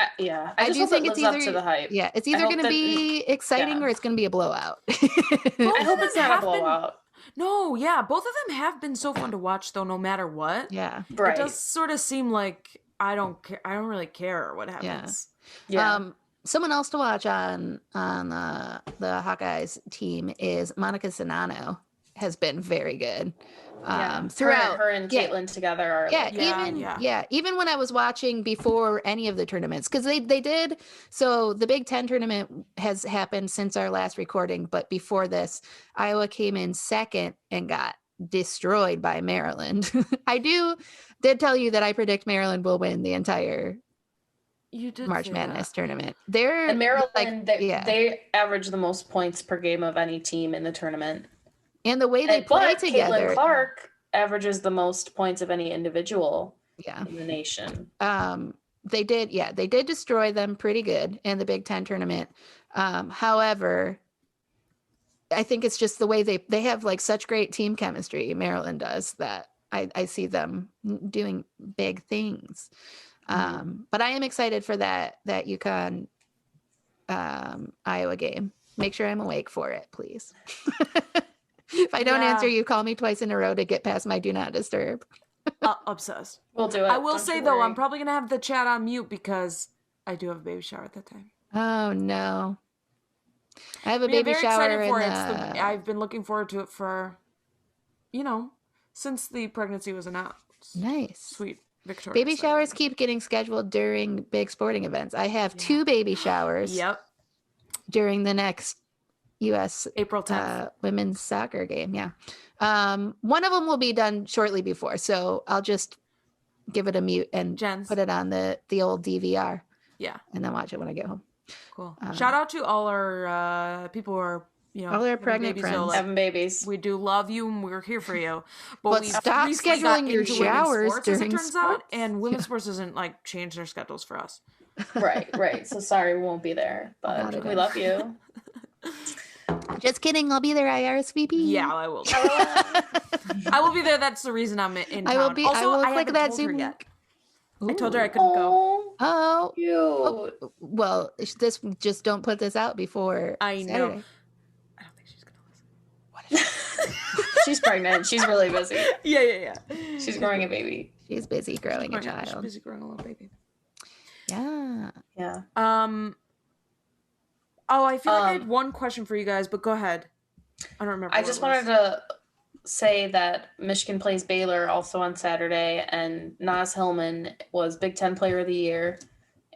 do think it's either up to the hype. Yeah, it's either going to be exciting or it's going to be a blowout. I hope it's not a blowout. No, both of them have been so fun to watch, though, no matter what. Yeah. Right. It does sort of seem like I don't care. I don't really care what happens. Yeah. Someone else to watch on the Hawkeyes team is Monica Sonano. Has been very good. Throughout her and Caitlin together are even when I was watching before any of the tournaments, because they did, so the Big Ten tournament has happened since our last recording, but before this Iowa came in second and got destroyed by Maryland. I did tell you that I predict Maryland will win the entire March Madness tournament. And Maryland, they average the most points per game of any team in the tournament. And the way they play together. Caitlin Clark averages the most points of any individual in the nation. They did destroy them pretty good in the Big Ten tournament. However, I think it's just the way they have like such great team chemistry, Maryland does, that I see them doing big things. But I am excited for that UConn Iowa game. Make sure I'm awake for it, please. If I don't answer you, call me twice in a row to get past my do not disturb. Obsessed. We'll do it. I will say though, I'm probably gonna have the chat on mute because I do have a baby shower at that time. Oh no. I have a baby shower. I've been looking forward to it for, since the pregnancy was announced. Nice. Sweet. Victoria. Baby showers keep getting scheduled during big sporting events. I have 2 baby showers. Yep. During the next U.S. April 10th women's soccer game. Yeah. One of them will be done shortly before, so I'll just give it a mute and put it on the old DVR. Yeah. And then watch it when I get home. Cool. Shout out to all our people who are, all our pregnant friends having babies. We do love you and we're here for you. But stop scheduling your showers during sports, out, and women's sports doesn't like change their schedules for us. Right. So sorry we won't be there, but we love you. Just kidding. I'll be there. I RSVP. Yeah, I will. I will be there. That's the reason I'm in town. I will be. Also, I will click that Zoom link. I told her I couldn't go. Oh, cute. Well, just don't put this out before. I know. Saturday. I don't think she's gonna listen. She's pregnant. She's really busy. Yeah. She's growing a baby. She's busy growing a child. She's busy growing a little baby. Yeah. Oh, I feel like I had one question for you guys, but go ahead. I don't remember. I just wanted to say that Michigan plays Baylor also on Saturday, and Naz Hillman was Big Ten Player of the Year,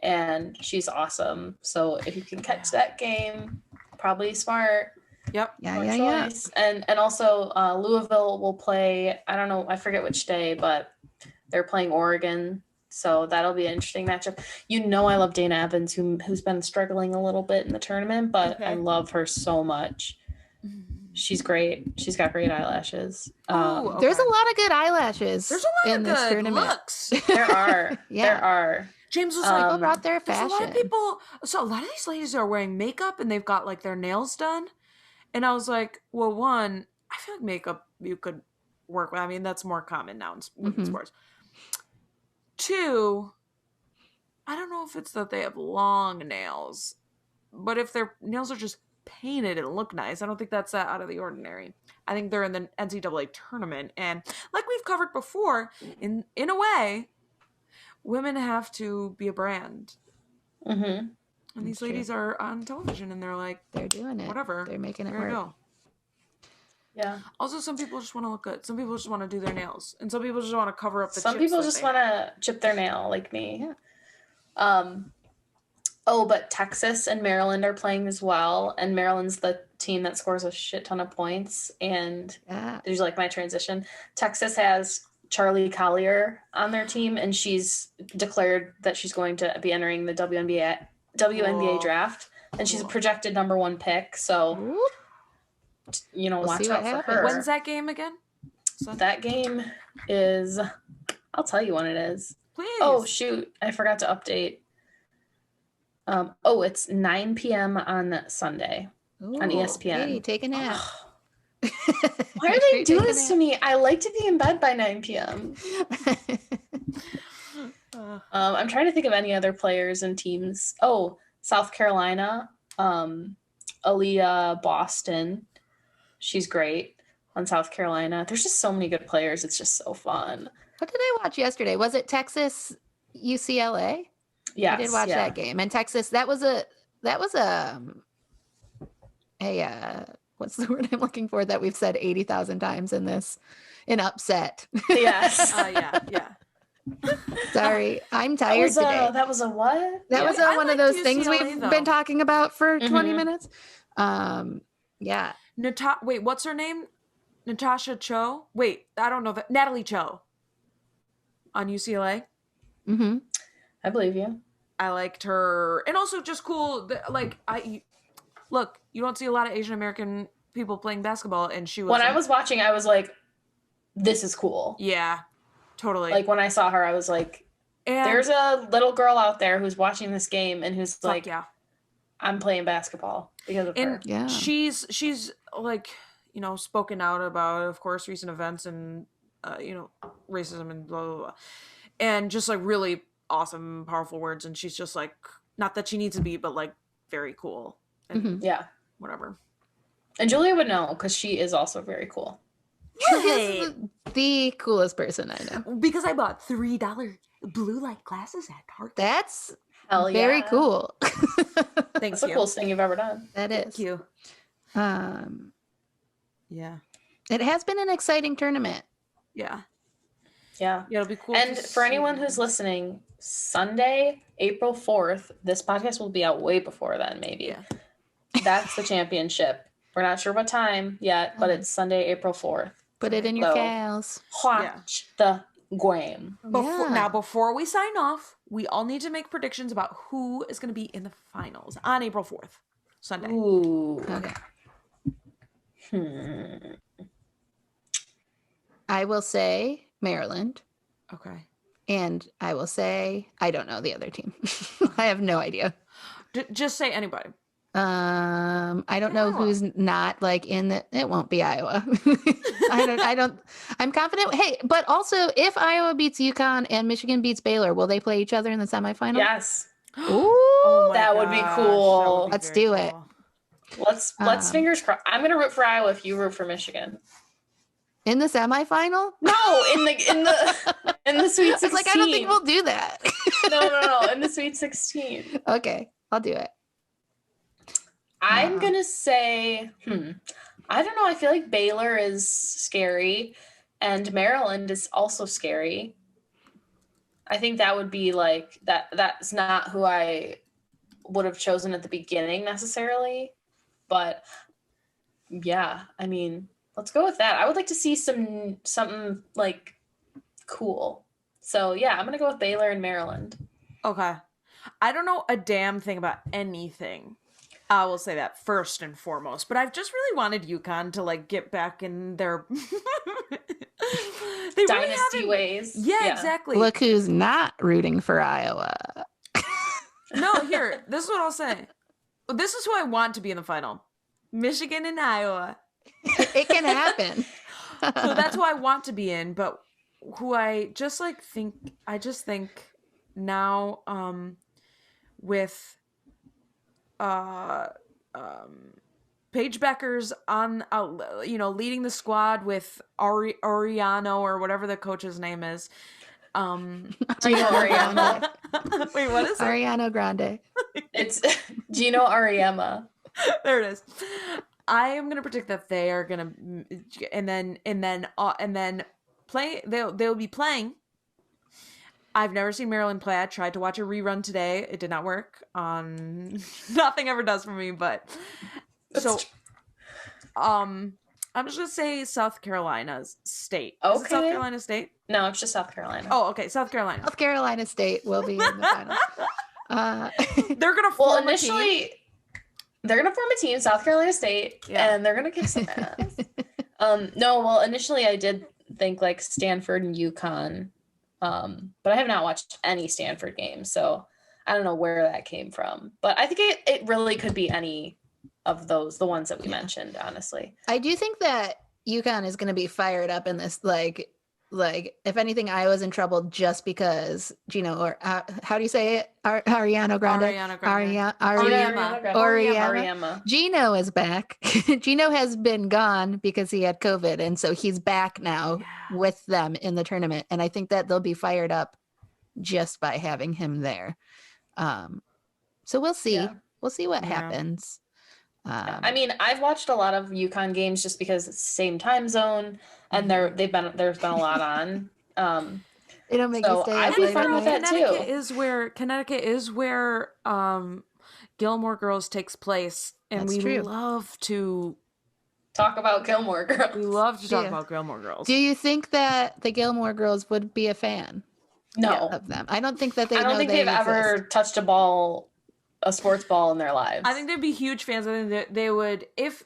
and she's awesome. So if you can catch that game, probably smart. Yep. Yeah. And also Louisville will play, I don't know, I forget which day, but they're playing Oregon. So that'll be an interesting matchup. I love Dana Evans, who's been struggling a little bit in the tournament, but I love her so much. She's great. She's got great eyelashes. There's a lot of good eyelashes. There's a lot in of this good tournament. looks. There are. There are. James was like, people brought their fashion. There's a lot of people. So a lot of these ladies are wearing makeup and they've got like their nails done. And I was like, well, one, I feel like makeup you could work with. I mean, that's more common now in sports. 2, I don't know if it's that they have long nails, but if their nails are just painted and look nice, I don't think that's that out of the ordinary. I think they're in the NCAA tournament, and like we've covered before, in a way, women have to be a brand. Mm-hmm. And these ladies are on television, and they're like, they're doing it. Whatever, they're making it there work. Go. Yeah. Also, some people just want to look good. Some people just want to do their nails, and some people just want to cover up the. Some people just want to chip their nail, like me. Yeah. But Texas and Maryland are playing as well, and Maryland's the team that scores a shit ton of points. And did you like my transition? Texas has Charlie Collier on their team, and she's declared that she's going to be entering the WNBA draft, and she's a projected number 1 pick. So. Watch out for her. When's that game again? That game is, I'll tell you when it is. Please. Oh, shoot. I forgot to update. It's 9 p.m. on Sunday on ESPN. Hey, take a nap. Why are they doing this to me? I like to be in bed by 9 p.m. I'm trying to think of any other players and teams. Oh, South Carolina, Aaliyah Boston. She's great on South Carolina. There's just so many good players. It's just so fun. What did I watch yesterday? Was it Texas UCLA? Yes, I did watch that game. And Texas, that was a what's the word I'm looking for that we've said 80,000 times in this? An upset. Yes. Yeah. Sorry, I'm tired today. That was a what? That was one of those things we've been talking about for 20 minutes. Yeah. Wait, what's her name? Natasha Cho? Wait, I don't know that. Natalie Cho on UCLA. Mm-hmm. I believe you. I liked her. And also just cool. Look, you don't see a lot of Asian American people playing basketball, and she was. When I was watching, I was like, this is cool. Yeah, totally. Like when I saw her, I was like, there's a little girl out there who's watching this game and who's like, yeah, I'm playing basketball because of her. Yeah. She's like, spoken out about, of course, recent events and, racism and blah, blah, blah. And just like really awesome, powerful words. And she's just like, not that she needs to be, but like very cool. And yeah. Whatever. And Julia would know because she is also very cool. She is the coolest person I know. Because I bought $3 blue light glasses at Target. That's Hell very cool. That's the coolest thing you've ever done. That is. Thank you. Yeah. It has been an exciting tournament. Yeah. Yeah. It'll be cool. And for anyone who's listening, Sunday, April 4th, this podcast will be out way before then, maybe. Yeah. That's the championship. We're not sure what time yet, but it's Sunday, April 4th. Put it in your cows. Watch the game. Now, before we sign off, we all need to make predictions about who is going to be in the finals on April 4th, Sunday. Ooh. Okay. I will say Maryland. Okay. And I will say I don't know the other team. I have no idea. Just say anybody. I don't know who's not like in the. It won't be Iowa. I'm confident. Hey, but also if Iowa beats UConn and Michigan beats Baylor, will they play each other in the semifinal? Yes. Ooh, that would be cool. Let's do it. Let's fingers crossed. I'm gonna root for Iowa if you root for Michigan. In the semifinal? No, in the Sweet 16. It's like I don't think we'll do that. No, in the Sweet 16. Okay, I'll do it. I'm gonna say, I don't know. I feel like Baylor is scary, and Maryland is also scary. I think that would be like that. That's not who I would have chosen at the beginning necessarily, but yeah, I mean, let's go with that. I would like to see something like cool. So yeah, I'm gonna go with Baylor and Maryland. Okay. I don't know a damn thing about anything. I will say that first and foremost, but I've just really wanted UConn to like get back in their dynasty ways. Yeah, exactly. Look who's not rooting for Iowa. No, here, this is what I'll say. This is who I want to be in the final. Michigan and Iowa. It can happen. So that's who I want to be in, but who I just like think now with Paige Becker's on leading the squad with Ariano or whatever the coach's name is. Ariano. Wait, what is it? Ariano Grande. It's Gino Ariema. There it is. I am gonna predict that they are gonna and then play. They'll be playing. I've never seen Maryland play. I tried to watch a rerun today. It did not work. Nothing ever does for me, but I'm just gonna say South Carolina State. Okay. Is it South Carolina State? No, it's just South Carolina. Oh, okay, South Carolina. South Carolina State will be in the final. They're gonna form a team. They're gonna form a team, South Carolina State, and they're gonna kick some ass. Initially I did think like Stanford and UConn. But I have not watched any Stanford games, so I don't know where that came from. But I think it really could be any of those, the ones that we mentioned, honestly. I do think that UConn is going to be fired up in this, like if anything, Iowa's in trouble just because Gino, or how do you say it? Ariano Grande. Ariema. Gino is back. Gino has been gone because he had COVID, and so he's back now with them in the tournament. And I think that they'll be fired up just by having him there. So we'll see. Yeah. We'll see what happens. I mean, I've watched a lot of UConn games just because it's the same time zone, and there's been a lot on. They don't make you stay I'd up be late fine at with night. that too. Connecticut is where Gilmore Girls takes place, and That's true. love to talk about Gilmore Girls. We love to talk about Gilmore Girls. Do you think that the Gilmore Girls would be a fan? No. Of them. I don't think that they. I don't think they've ever touched a sports ball in their lives. I think they'd be huge fans. I think they would if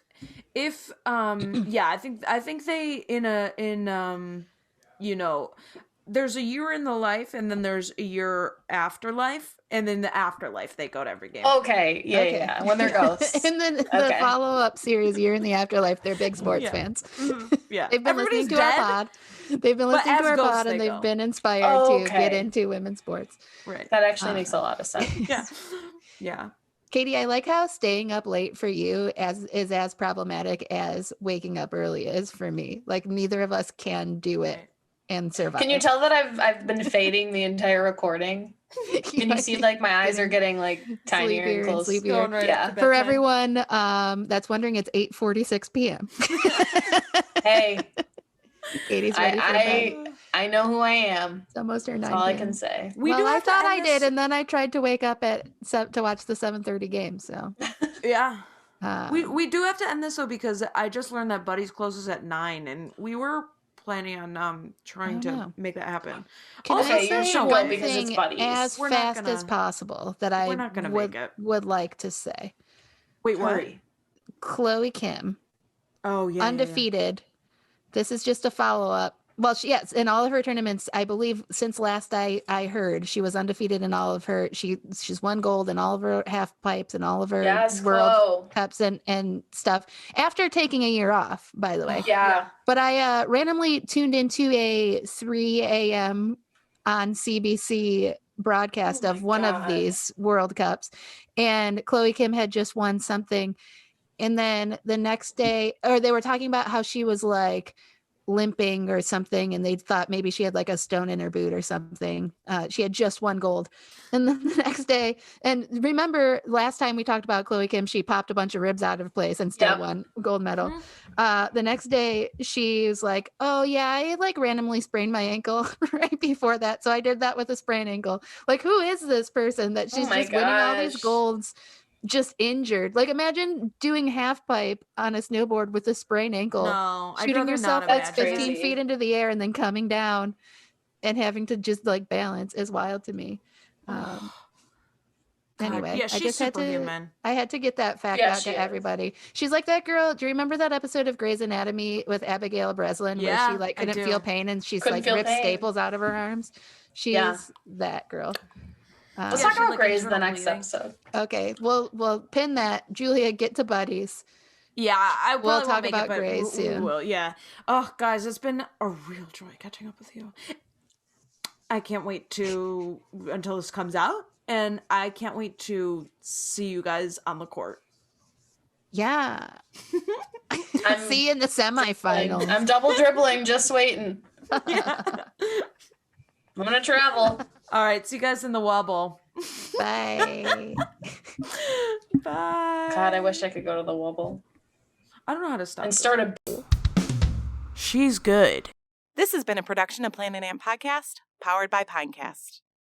yeah, I think they there's a year in the life and then there's a year afterlife, and then the afterlife they go to every game. Okay. Yeah. When they're ghosts. And then the follow-up series, Year in the Afterlife, they're big sports fans. Yeah. They've been listening to our pod. They've been listening to our pod and they've been inspired to get into women's sports. Right. That actually makes a lot of sense. Yeah. Yeah. Katie, I like how staying up late for you is as problematic as waking up early is for me. Like neither of us can do it and survive. Can you tell that I've been fading the entire recording? Can you see like my eyes are getting like tinier and close? Yeah. For everyone that's wondering, it's 8:46 p.m. Hey, Katie's ready for bed. I know who I am. It's almost our 9 That's all I can say. I thought I did, and then I tried to wake up to watch the 7:30 game. So yeah, we do have to end this though, because I just learned that Buddy's closes at 9, and we were planning on trying to make that happen. Can I say one thing as fast as possible that I would like to say? Wait, what? Chloe Kim. Oh yeah, undefeated. Yeah. This is just a follow-up. Well, yes, in all of her tournaments, I believe since last I heard, she was undefeated in all of her. She's won gold in all of her half pipes and all of her World Cups and stuff. After taking a year off, by the way. Yeah. But I randomly tuned into a 3 a.m. on CBC broadcast of one of these World Cups, and Chloe Kim had just won something. And then the next day, or they were talking about how she was like limping or something, and they thought maybe she had like a stone in her boot or something. She had just won gold. And then the next day, and remember last time we talked about Chloe Kim, she popped a bunch of ribs out of place and still won gold medal. The next day she's like, oh yeah, I like randomly sprained my ankle right before that. So I did that with a sprained ankle. Like, who is this person that she's just winning all these golds just injured? Like, imagine doing half pipe on a snowboard with a sprained ankle, shooting yourself at 15 feet into the air and then coming down and having to just like balance is wild to me. Anyway, yeah, she's superhuman. I had to get that fact out to everybody. She's like that girl. Do you remember that episode of Grey's Anatomy with Abigail Breslin where she like couldn't feel pain and she's like ripped staples out of her arms? She's that girl. Let's talk about Grey's the next episode. Okay, we'll pin that. Julia, get to Buddies. Yeah, we'll talk about Grey's soon. We will, yeah. Oh, guys, it's been a real joy catching up with you. I can't wait until this comes out, and I can't wait to see you guys on the court. Yeah. See you in the semifinals. I'm double dribbling, just waiting. Yeah. I'm gonna travel. All right, see you guys in the wobble. Bye. Bye. God, I wish I could go to the wobble. I don't know how to stop. And start a. She's good. This has been a production of Planet Amp Podcast, powered by Pinecast.